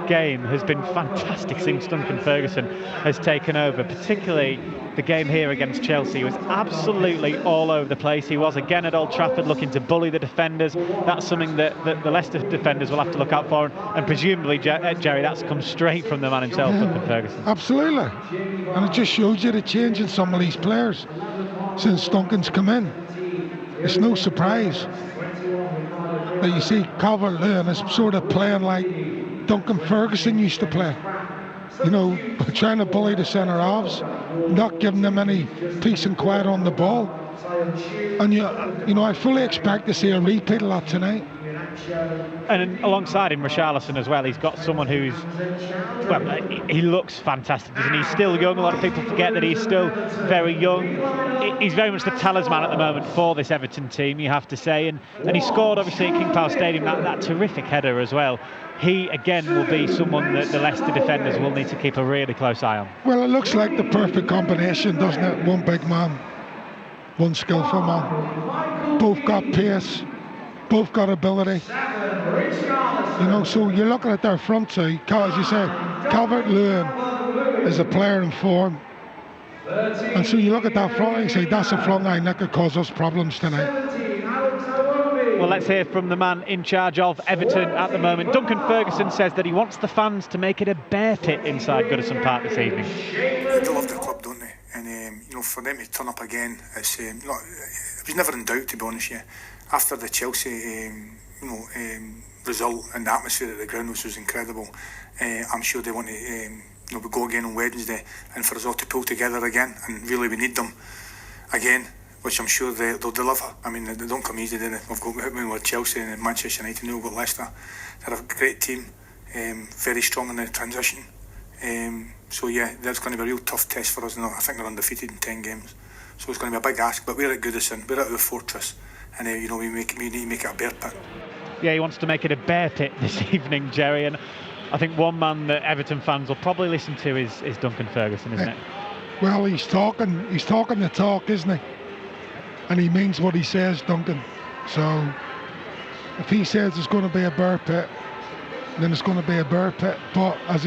game has been fantastic since Duncan Ferguson has taken over. Particularly the game here against Chelsea, he was absolutely all over the place. He was again at Old Trafford looking to bully the defenders. That's something that the Leicester defenders will have to look out for, and presumably, Gerry, that's come straight from the man himself, Duncan Ferguson. Absolutely, and it just shows you the change in some of these players since Duncan's come in. It's no surprise that you see Calvert-Lewin is sort of playing like Duncan Ferguson used to play. Trying to bully the centre-halves, not giving them any peace and quiet on the ball. And I fully expect to see a repeat of that tonight. And alongside him, Richarlison as well. He's got someone who's, he looks fantastic, doesn't he? He's still young. A lot of people forget that he's still very young. He's very much the talisman at the moment for this Everton team, you have to say. And he scored, obviously, at King Power Stadium, that terrific header as well. He, again, will be someone that the Leicester defenders will need to keep a really close eye on. Well, it looks like the perfect combination, doesn't it? One big man, one skillful man. Both got pace. Both got ability, so you're looking at their front two. As you said, Calvert-Lewin is a player in form, and so you look at that front line and say that's a front line that could cause us problems tonight. Well, let's hear from the man in charge of Everton at the moment. Duncan Ferguson says that he wants the fans to make it a bear pit inside Goodison Park this evening. They love their club, don't they? And for them to turn up again, it was never in doubt, to be honest with you. After the Chelsea, result and the atmosphere at the ground, which was incredible, I'm sure they want to, we go again on Wednesday, and for us all to pull together again, and really we need them again, which I'm sure they'll deliver. I mean, they don't come easy, do they? We've got with Chelsea and Manchester United, we've got Leicester. They're a great team, very strong in the transition. So yeah, that's going to be a real tough test for us. I think they're undefeated in 10 games. So it's going to be a big ask, but we're at Goodison, we're at the fortress. and we need to make it a bear pit. Yeah, he wants to make it a bear pit this evening, Gerry, and I think one man that Everton fans will probably listen to is Duncan Ferguson, isn't it? Well, he's talking the talk, isn't he? And he means what he says, Duncan. So if he says there's going to be a bear pit, then it's going to be a bear pit. But as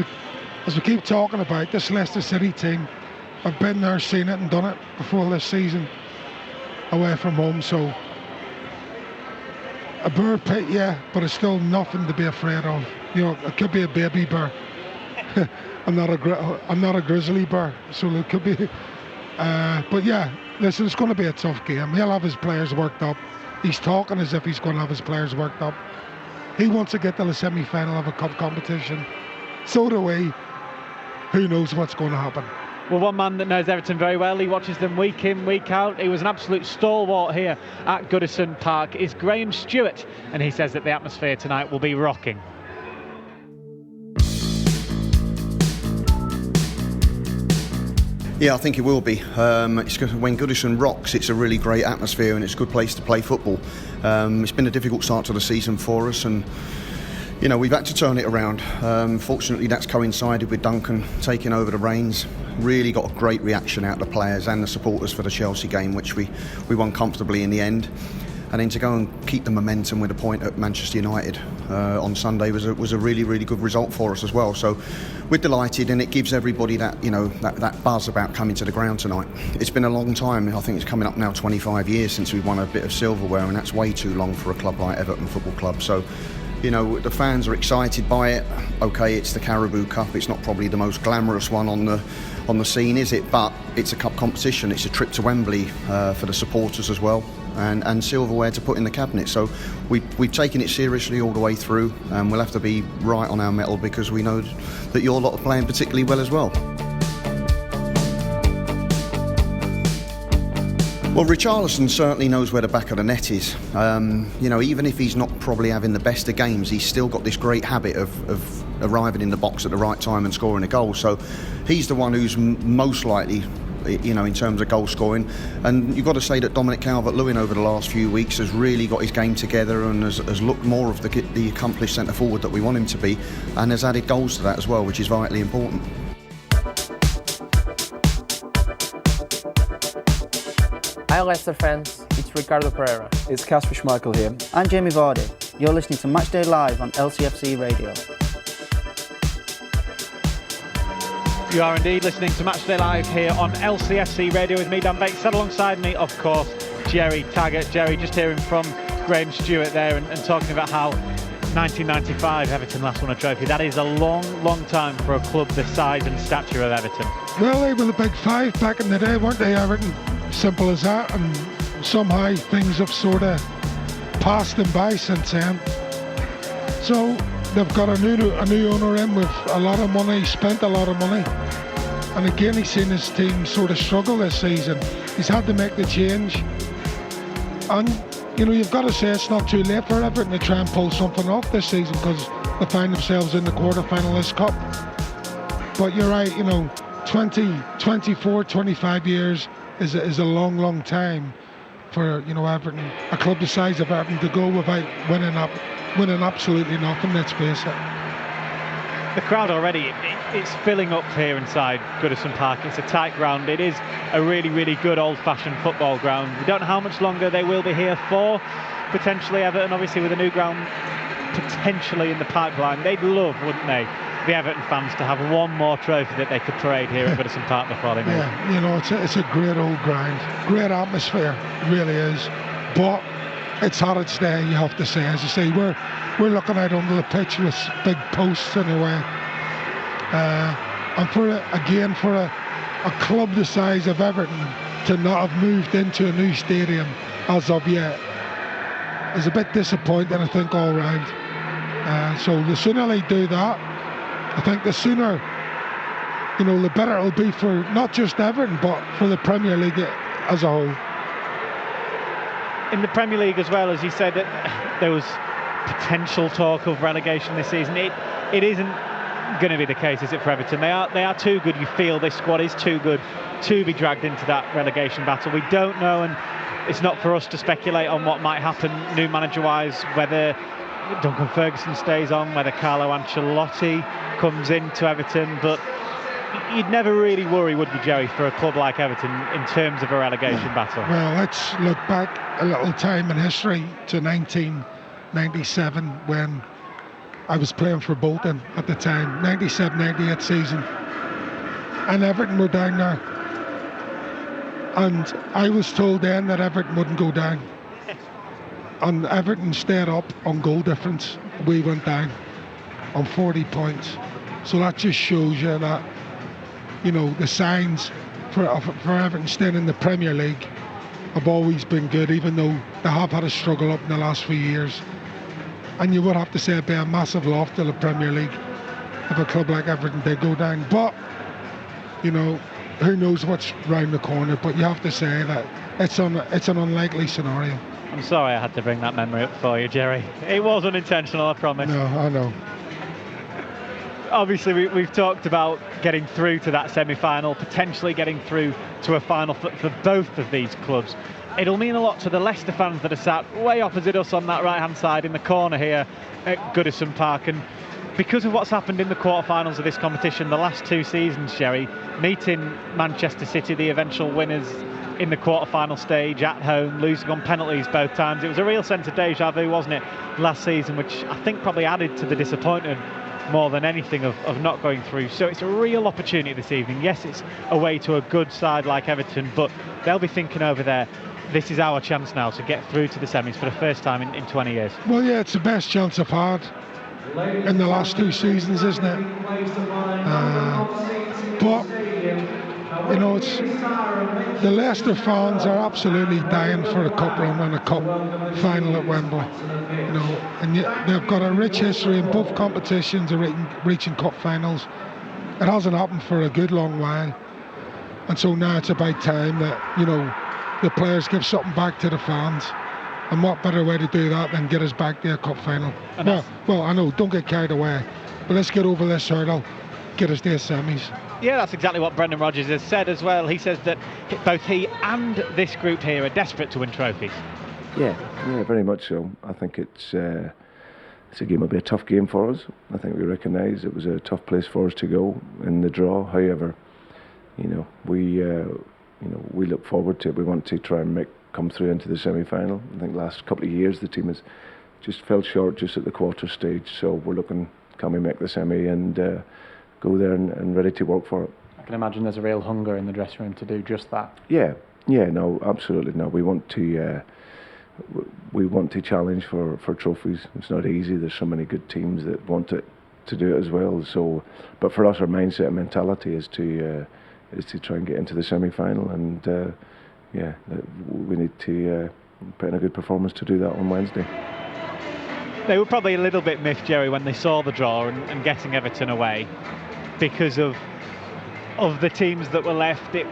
we keep talking about, this Leicester City team, I've been there, seen it and done it before this season away from home. So a bear pit, yeah, but it's still nothing to be afraid of. It could be a baby bear. I'm not a grizzly bear, so it could be. But yeah, listen, it's going to be a tough game. He'll have his players worked up. He's talking as if he's going to have his players worked up. He wants to get to the semi-final of a cup competition. So do we. Who knows what's going to happen? Well, one man that knows Everton very well, he watches them week in, week out. He was an absolute stalwart here at Goodison Park, is Graham Stewart, and he says that the atmosphere tonight will be rocking. Yeah, I think it will be. When Goodison rocks, it's a really great atmosphere and it's a good place to play football. It's been a difficult start to the season for us, and we've had to turn it around. Fortunately, that's coincided with Duncan taking over the reins. Really got a great reaction out of the players and the supporters for the Chelsea game, which we won comfortably in the end. And then to go and keep the momentum with a point at Manchester United on Sunday was a really, really good result for us as well. So we're delighted, and it gives everybody that that buzz about coming to the ground tonight. It's been a long time. I think it's coming up now 25 years since we won a bit of silverware, and that's way too long for a club like Everton Football Club. So the fans are excited by it. Okay, it's the Carabao Cup. It's not probably the most glamorous one on the scene, is it? But it's a cup competition. It's a trip to Wembley for the supporters as well, and silverware to put in the cabinet. So we've taken it seriously all the way through, and we'll have to be right on our mettle because we know that your lot are playing particularly well as well. Well, Richarlison certainly knows where the back of the net is. Even if he's not probably having the best of games, he's still got this great habit of arriving in the box at the right time and scoring a goal. So he's the one who's most likely, in terms of goal scoring. And you've got to say that Dominic Calvert-Lewin over the last few weeks has really got his game together and has looked more of the accomplished centre forward that we want him to be, and has added goals to that as well, which is vitally important. Hi Leicester fans, it's Ricardo Pereira. It's Kasper Schmeichel here. I'm Jamie Vardy. You're listening to Matchday Live on LCFC Radio. You are indeed listening to Matchday Live here on LCFC Radio with me, Dan Bates. Sat alongside me, of course, Gerry Taggart. Gerry, just hearing from Graham Stewart there and talking about how 1995 Everton last won a trophy. That is a long, long time for a club the size and stature of Everton. Well, they were the big five back in the day, weren't they, Everton? Simple as that, and somehow things have sort of passed them by since then. So they've got a new owner in with a lot of money, spent a lot of money, and again he's seen his team sort of struggle this season. He's had to make the change, and you've got to say it's not too late for Everton to try and pull something off this season because they find themselves in the quarter-final of this cup. But you're right, 24, 25 years is a long, long time for Everton, a club the size of Everton, to go without winning absolutely nothing. Let's face it. The crowd already, it's filling up here inside Goodison Park. It's a tight ground. It is a really, really good old-fashioned football ground. We don't know how much longer they will be here for. Potentially Everton, obviously, with a new ground potentially in the pipeline. They'd love, wouldn't they, the Everton fans to have one more trophy that they could parade here at Goodison Park before they move. Yeah, it's a great old ground, great atmosphere, it really is. But it's hard to stay, you have to say. As you say, we're looking out under the pitch with big posts in the way. And for a club the size of Everton to not have moved into a new stadium as of yet is a bit disappointing, I think, all round. So the sooner they do that, I think the sooner, the better it'll be for not just Everton, but for the Premier League as a whole. In the Premier League as well, as you said, there was potential talk of relegation this season. It isn't going to be the case, is it, for Everton? They are too good. You feel this squad is too good to be dragged into that relegation battle. We don't know, and it's not for us to speculate on what might happen new manager-wise, whether Duncan Ferguson stays on, whether Carlo Ancelotti comes into Everton, but you'd never really worry, would you, Gerry, for a club like Everton in terms of a relegation battle? Well, let's look back a little time in history to 1997 when I was playing for Bolton at the time, 97-98 season, and Everton were down there. And I was told then that Everton wouldn't go down. And Everton stayed up on goal difference. We went down on 40 points. So that just shows you that, you know, the signs for Everton staying in the Premier League have always been good, even though they have had a struggle up in the last few years. And you would have to say it'd be a massive loss to the Premier League if a club like Everton did go down. But, you know, who knows what's round the corner, but you have to say that it's an unlikely scenario. I'm sorry I had to bring that memory up for you, Gerry. It was unintentional, I promise. No, I know. Obviously, we've talked about getting through to that semi-final, potentially getting through to a final for both of these clubs. It'll mean a lot to the Leicester fans that are sat way opposite us on that right-hand side in the corner here at Goodison Park. And because of what's happened in the quarterfinals of this competition the last 2 seasons, Gerry, meeting Manchester City, the eventual winners in the quarterfinal stage at home, losing on penalties both times, it was a real sense of deja vu, wasn't it, last season, which I think probably added to the disappointment more than anything of not going through. So it's a real opportunity this evening. Yes, it's away to a good side like Everton, but they'll be thinking over there, this is our chance now to get through to the semis for the first time in 20 years. Well, yeah, it's the best chance I've had in the last 2 seasons, isn't it? But, you know, it's the Leicester fans are absolutely dying for a cup run and a cup final at Wembley. You know, and they've got a rich history in both competitions of reaching cup finals. It hasn't happened for a good long while, and so now it's about time that, you know, the players give something back to the fans. And what better way to do that than get us back to a cup final? Well, I know, don't get carried away, but let's get over this hurdle, get us to the semis. Yeah, that's exactly what Brendan Rodgers has said as well. He says that both he and this group here are desperate to win trophies. Yeah, very much so. I think it's a game. It'll be a tough game for us. I think we recognise it was a tough place for us to go in the draw. However, we look forward to it. We want to try and come through into the semi-final. I think last couple of years the team has just fell short just at the quarter stage. So we're looking, can we make the semi and go there and ready to work for it. I can imagine there's a real hunger in the dressing room to do just that. Yeah, no, absolutely no. We want to challenge for trophies. It's not easy. There's so many good teams that want to do it as well. So, but for us, our mindset and mentality is to try and get into the semi-final, and we need to put in a good performance to do that on Wednesday. They were probably a little bit miffed, Gerry, when they saw the draw and getting Everton away, because of the teams that were left. It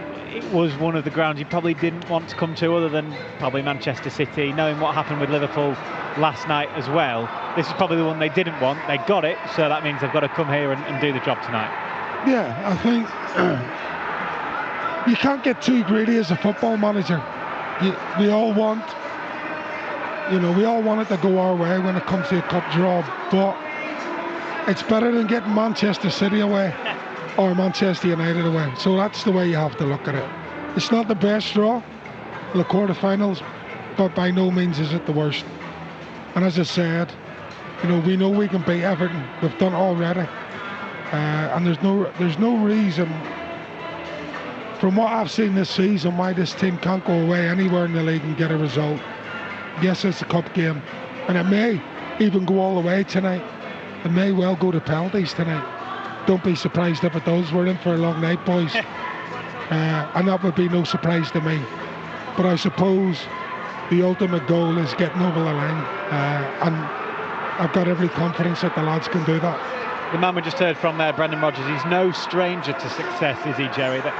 was one of the grounds you probably didn't want to come to, other than probably Manchester City. Knowing what happened with Liverpool last night as well, this is probably the one they didn't want. They got it, so that means they've got to come here and do the job tonight. Yeah, I think you can't get too greedy as a football manager. We all want it to go our way when it comes to a cup draw, but it's better than getting Manchester City away or Manchester United away. So that's the way you have to look at it. It's not the best draw, the quarterfinals, but by no means is it the worst. And as I said, we know we can beat Everton. We've done it already, and there's no reason, from what I've seen this season, why this team can't go away anywhere in the league and get a result. Yes, it's a cup game, and it may even go all the way tonight. It may well go to penalties tonight. Don't be surprised if it does. We're in for a long night, boys. And that would be no surprise to me. But I suppose the ultimate goal is getting over the line. And I've got every confidence that the lads can do that. The man we just heard from there, Brendan Rodgers, he's no stranger to success, is he, Gerry? The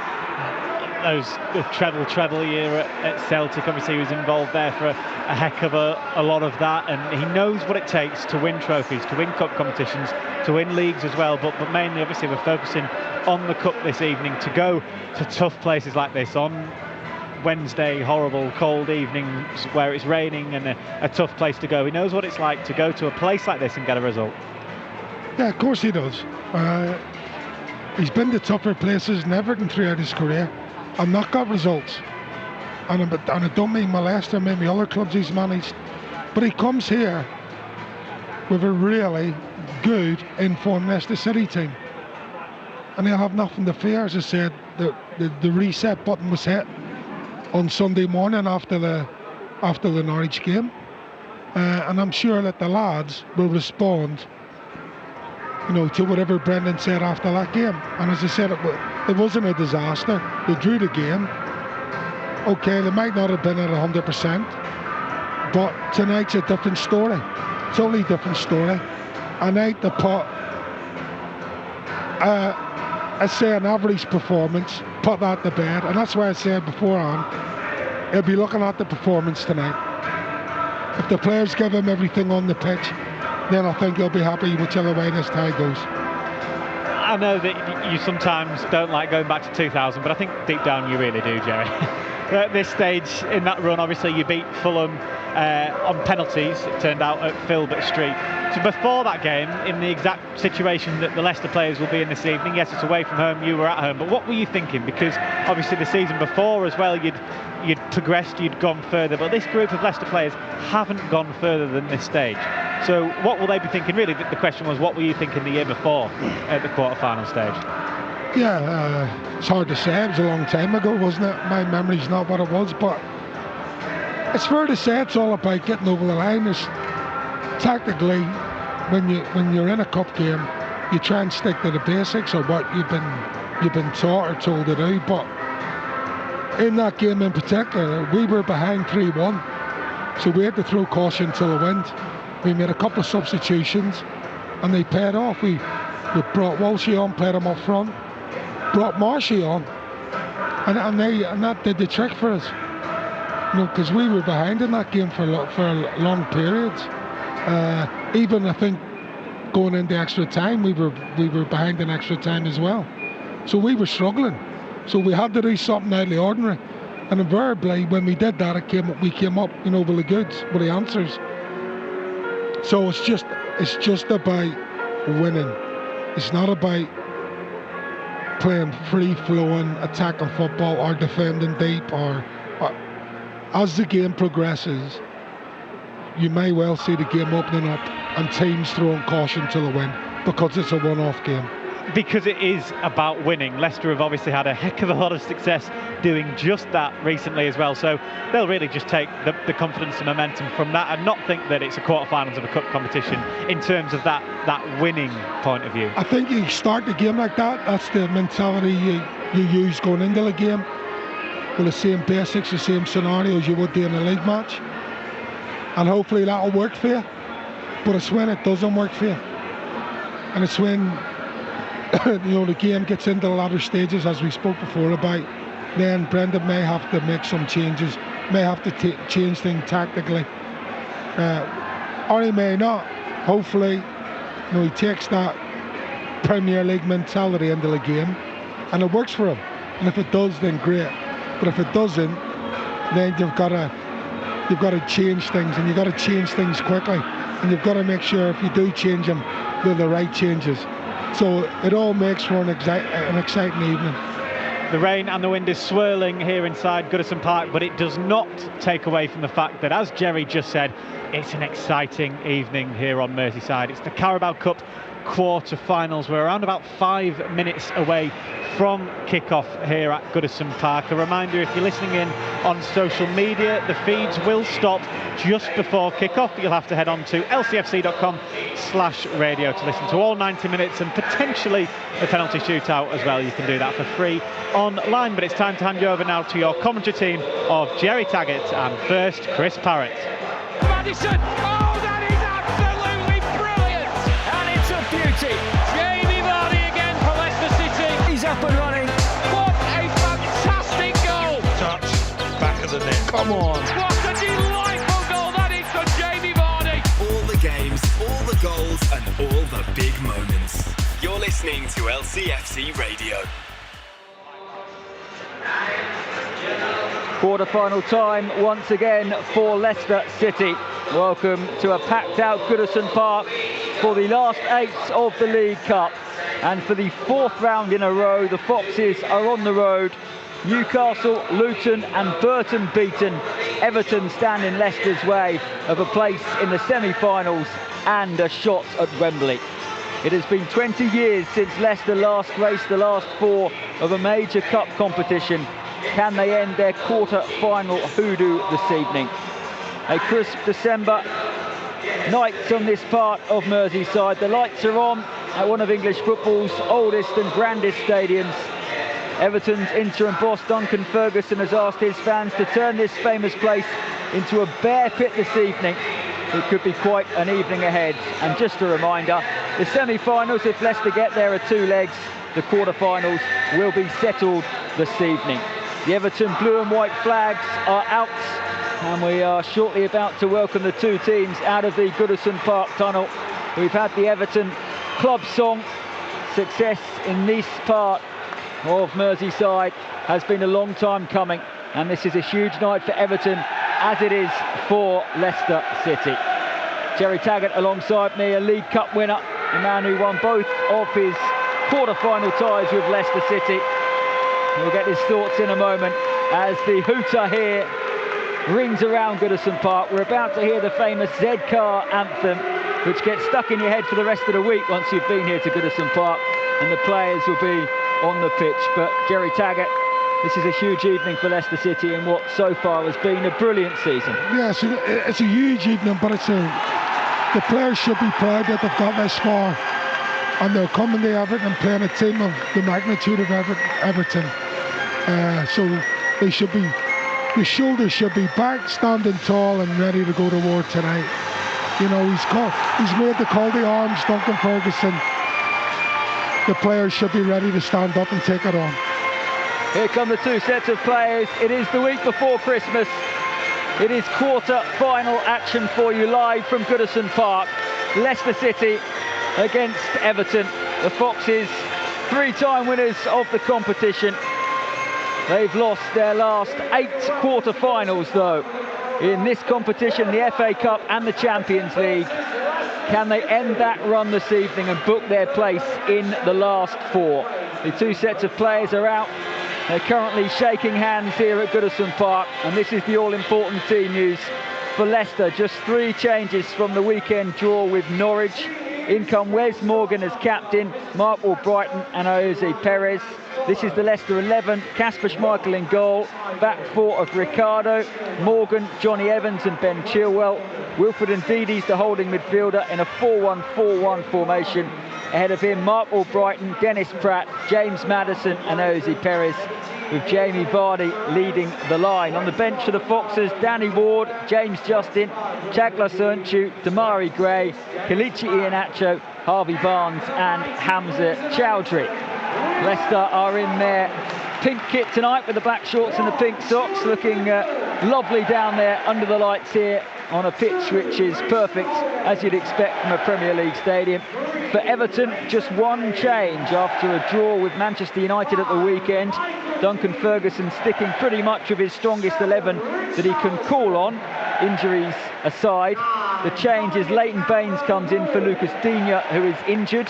treble year at Celtic, obviously he was involved there for a heck of a lot of that, and he knows what it takes to win trophies, to win cup competitions, to win leagues as well, but mainly obviously we're focusing on the cup this evening, to go to tough places like this on Wednesday horrible cold evenings where it's raining and a tough place to go. He knows what it's like to go to a place like this and get a result. Yeah, of course he does. He's been to tougher places in Everton throughout his career and not got results. And I don't mean Leicester, maybe other clubs he's managed. But he comes here with a really good, informed Leicester City team. And he'll have nothing to fear. As I said, the reset button was hit on Sunday morning after the Norwich game. And I'm sure that the lads will respond, to whatever Brendan said after that game. And as I said, it wasn't a disaster. They drew the game. Okay, they might not have been at 100%, but tonight's a different story. Totally different story. And I to put, I say an average performance, put that to bed. And that's why I said beforehand, he'll be looking at the performance tonight. If the players give him everything on the pitch, then I think he'll be happy whichever way this tie goes. I know that you sometimes don't like going back to 2000, but I think deep down you really do, Gerry. At this stage in that run, obviously you beat Fulham on penalties, it turned out, at Filbert Street. So before that game, in the exact situation that the Leicester players will be in this evening, yes, it's away from home, you were at home, but what were you thinking? Because obviously the season before as well, you'd progressed, you'd gone further, but this group of Leicester players haven't gone further than this stage. So what will they be thinking? Really, the question was, what were you thinking the year before at the quarter-final stage? Yeah, it's hard to say. It was a long time ago, wasn't it? My memory's not what it was, but it's fair to say it's all about getting over the line. It's tactically, when you're in a cup game, you try and stick to the basics of what you've been taught or told to do. But in that game in particular, we were behind 3-1, so we had to throw caution to the wind. We made a couple of substitutions, and they paid off. We brought Walshy on, played him up front, brought Marshy on, and that did the trick for us. Because we were behind in that game for long periods. Even I think going into extra time, we were behind in extra time as well. So we were struggling. So we had to do something out of the ordinary. And invariably, when we did that, we came up, with the goods, with the answers. So it's just about winning. It's not about playing free-flowing, attacking football or defending deep. Or as the game progresses, you may well see the game opening up and teams throwing caution to the wind because it's a one-off game. Because it is about winning. Leicester have obviously had a heck of a lot of success doing just that recently as well, so they'll really just take the confidence and momentum from that and not think that it's a quarter-finals of a cup competition in terms of that winning point of view. I think you start the game like that. That's the mentality you use going into the game, with the same basics, the same scenarios you would do in a league match, and hopefully that'll work for you. But it's when it doesn't work for you, and it's when the game gets into the latter stages, as we spoke before about, then Brendan may have to make some changes, may have to change things tactically, or he may not. Hopefully, he takes that Premier League mentality into the game, and it works for him. And if it does, then great. But if it doesn't, then you've got to change things, and you've got to change things quickly, and you've got to make sure if you do change them, they're the right changes. So it all makes for an exciting evening. The rain and the wind is swirling here inside Goodison Park, but it does not take away from the fact that, as Gerry just said, it's an exciting evening here on Merseyside. It's the Carabao Cup quarter-finals. We're around about 5 minutes away from kick-off here at Goodison Park. A reminder, if you're listening in on social media, the feeds will stop just before kick-off. You'll have to head on to lcfc.com/radio to listen to all 90 minutes and potentially the penalty shootout as well. You can do that for free online. But it's time to hand you over now to your commentary team of Gerry Taggart and first Chris Parrott. Madison, oh, that is absolutely brilliant, and it's a beauty. Jamie Vardy again for Leicester City. He's up and running. What a fantastic goal! Touch, back of the net. Come on. What a delightful goal that is for Jamie Vardy. All the games, all the goals, and all the big moments. You're listening to LCFC Radio. Quarter-final time once again for Leicester City. Welcome to a packed-out Goodison Park for the last 8 of the League Cup. And for the 4th round in a row, the Foxes are on the road. Newcastle, Luton and Burton beaten. Everton stand in Leicester's way of a place in the semi-finals and a shot at Wembley. It has been 20 years since Leicester last raced the last 4 of a major cup competition. Can they end their quarter-final hoodoo this evening? A crisp December night on this part of Merseyside. The lights are on at one of English football's oldest and grandest stadiums. Everton's interim boss Duncan Ferguson has asked his fans to turn this famous place into a bear pit this evening. It could be quite an evening ahead. And just a reminder, the semi-finals, if Leicester get there, are 2 legs. The quarter-finals will be settled this evening. The Everton blue and white flags are out, and we are shortly about to welcome the 2 teams out of the Goodison Park tunnel. We've had the Everton club song. Success in this part of Merseyside has been a long time coming, and this is a huge night for Everton, as it is for Leicester City. Gerry Taggart alongside me, a League Cup winner, a man who won both of his quarter-final ties with Leicester City. We'll get his thoughts in a moment as the hooter here rings around Goodison Park. We're about to hear the famous Z-Car anthem, which gets stuck in your head for the rest of the week once you've been here to Goodison Park, and the players will be on the pitch. But Gerry Taggart, this is a huge evening for Leicester City in what so far has been a brilliant season. Yeah, it's a huge evening, but the players should be proud that they've got this far, and they're coming to Everton and playing a team of the magnitude of Everton. So they should be, the shoulders should be back, standing tall and ready to go to war tonight. You know, he's made the call to arms, Duncan Ferguson. The players should be ready to stand up and take it on. Here come the 2 sets of players. It is the week before Christmas. It is quarter-final action for you live from Goodison Park. Leicester City against Everton. The Foxes, 3-time winners of the competition. They've lost their last 8 quarter-finals, though, in this competition, the FA Cup and the Champions League. Can they end that run this evening and book their place in the last 4? The 2 sets of players are out. They're currently shaking hands here at Goodison Park, and this is the all-important team news for Leicester. Just 3 changes from the weekend draw with Norwich. In come Wes Morgan as captain, Mark Albrighton and Jose Perez. This is the Leicester 11, Kasper Schmeichel in goal, back 4 of Ricardo, Morgan, Johnny Evans and Ben Chilwell. Wilfred Ndidi's the holding midfielder in a 4-1-4-1 formation. Ahead of him, Mark Albrighton, Dennis Pratt, James Maddison and Jose Perez, with Jamie Vardy leading the line. On the bench for the Foxes, Danny Ward, James Justin, Chagla Sernchu, Damari Gray, Kelechi Iheanacho, Harvey Barnes and Hamza Chowdhury. Leicester are in their pink kit tonight with the black shorts and the pink socks, looking lovely down there under the lights here on a pitch which is perfect, as you'd expect from a Premier League stadium. For Everton, just 1 change after a draw with Manchester United at the weekend. Duncan Ferguson sticking pretty much with his strongest 11 that he can call on, injuries aside. The change is Leighton Baines comes in for Lucas Digne, who is injured.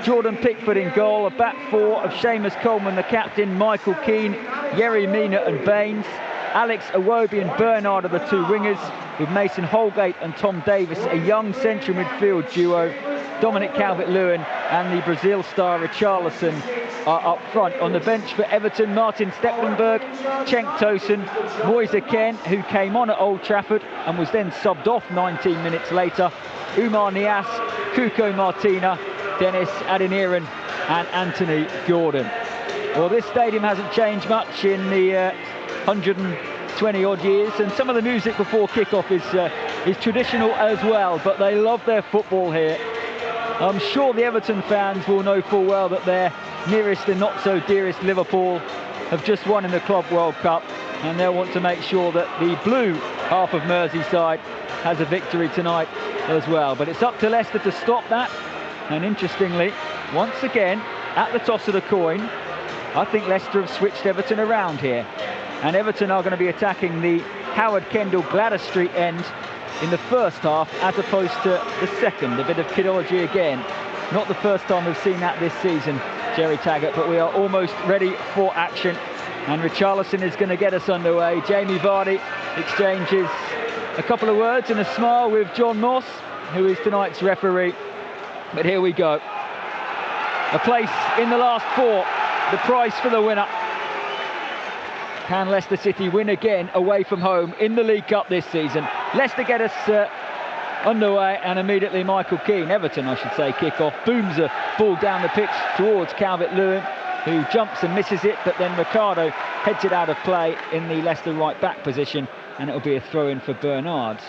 Jordan Pickford in goal, a back 4 of Seamus Coleman, the captain, Michael Keane, Yerry Mina and Baines. Alex Iwobi and Bernard are the 2 wingers, with Mason Holgate and Tom Davis, a young central midfield duo. Dominic Calvert-Lewin and the Brazil star Richarlison are up front. On the bench for Everton, Martin Stecklenburg, Cenk Tosun, Moise Kean, who came on at Old Trafford and was then subbed off 19 minutes later, Umar Niasse, Cuco Martina, Dennis Adeniran and Anthony Gordon. Well, this stadium hasn't changed much in the 120 odd years, and some of the music before kick-off is traditional as well, but they love their football here. I'm sure the Everton fans will know full well that their nearest and not so dearest Liverpool have just won in the Club World Cup, and they'll want to make sure that the blue half of Merseyside has a victory tonight as well. But it's up to Leicester to stop that, and interestingly, once again, at the toss of the coin, I think Leicester have switched Everton around here. and Everton are going to be attacking the Howard Kendall Gladys Street end in the first half as opposed to the second. A bit of kidology again. Not the first time we've seen that this season, Gerry Taggart, but we are almost ready for action. And Richarlison is going to get us underway. Jamie Vardy exchanges a couple of words and a smile with John Moss, who is tonight's referee. But here we go. A place in the last four, the price for the winner. Can Leicester City win again away from home in the League Cup this season? Leicester get us underway, and immediately Michael Keane, Everton I should say, kick off, booms a ball down the pitch towards Calvert-Lewin, who jumps and misses it, but then Ricardo heads it out of play in the Leicester right back position, and it'll be a throw in for Bernard.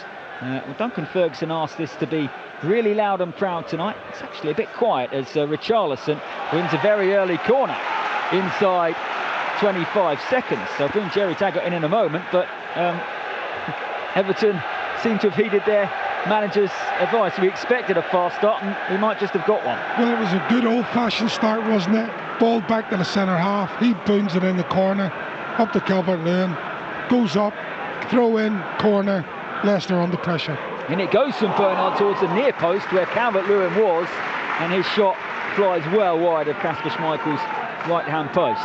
Well, Duncan Ferguson asked this to be really loud and proud tonight. It's actually a bit quiet as Richarlison wins a very early corner inside 25 seconds. So I'll bring Gerry Taggart in a moment, but Everton seem to have heeded their manager's advice. We expected a fast start, and we might just have got one. Well, it was a good old-fashioned start, wasn't it? Ball back to the centre half. He booms it in the corner, up to Calvert-Lewin, goes up, throw in, corner, Leicester under pressure. And it goes from Bernard towards the near post where Calvert-Lewin was, and his shot flies well wide of Kasper Schmeichel's right-hand post.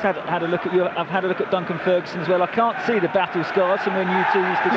Just had a look at you. I've had a look at Duncan Ferguson as well. I can't see the battle scars from when you two used to go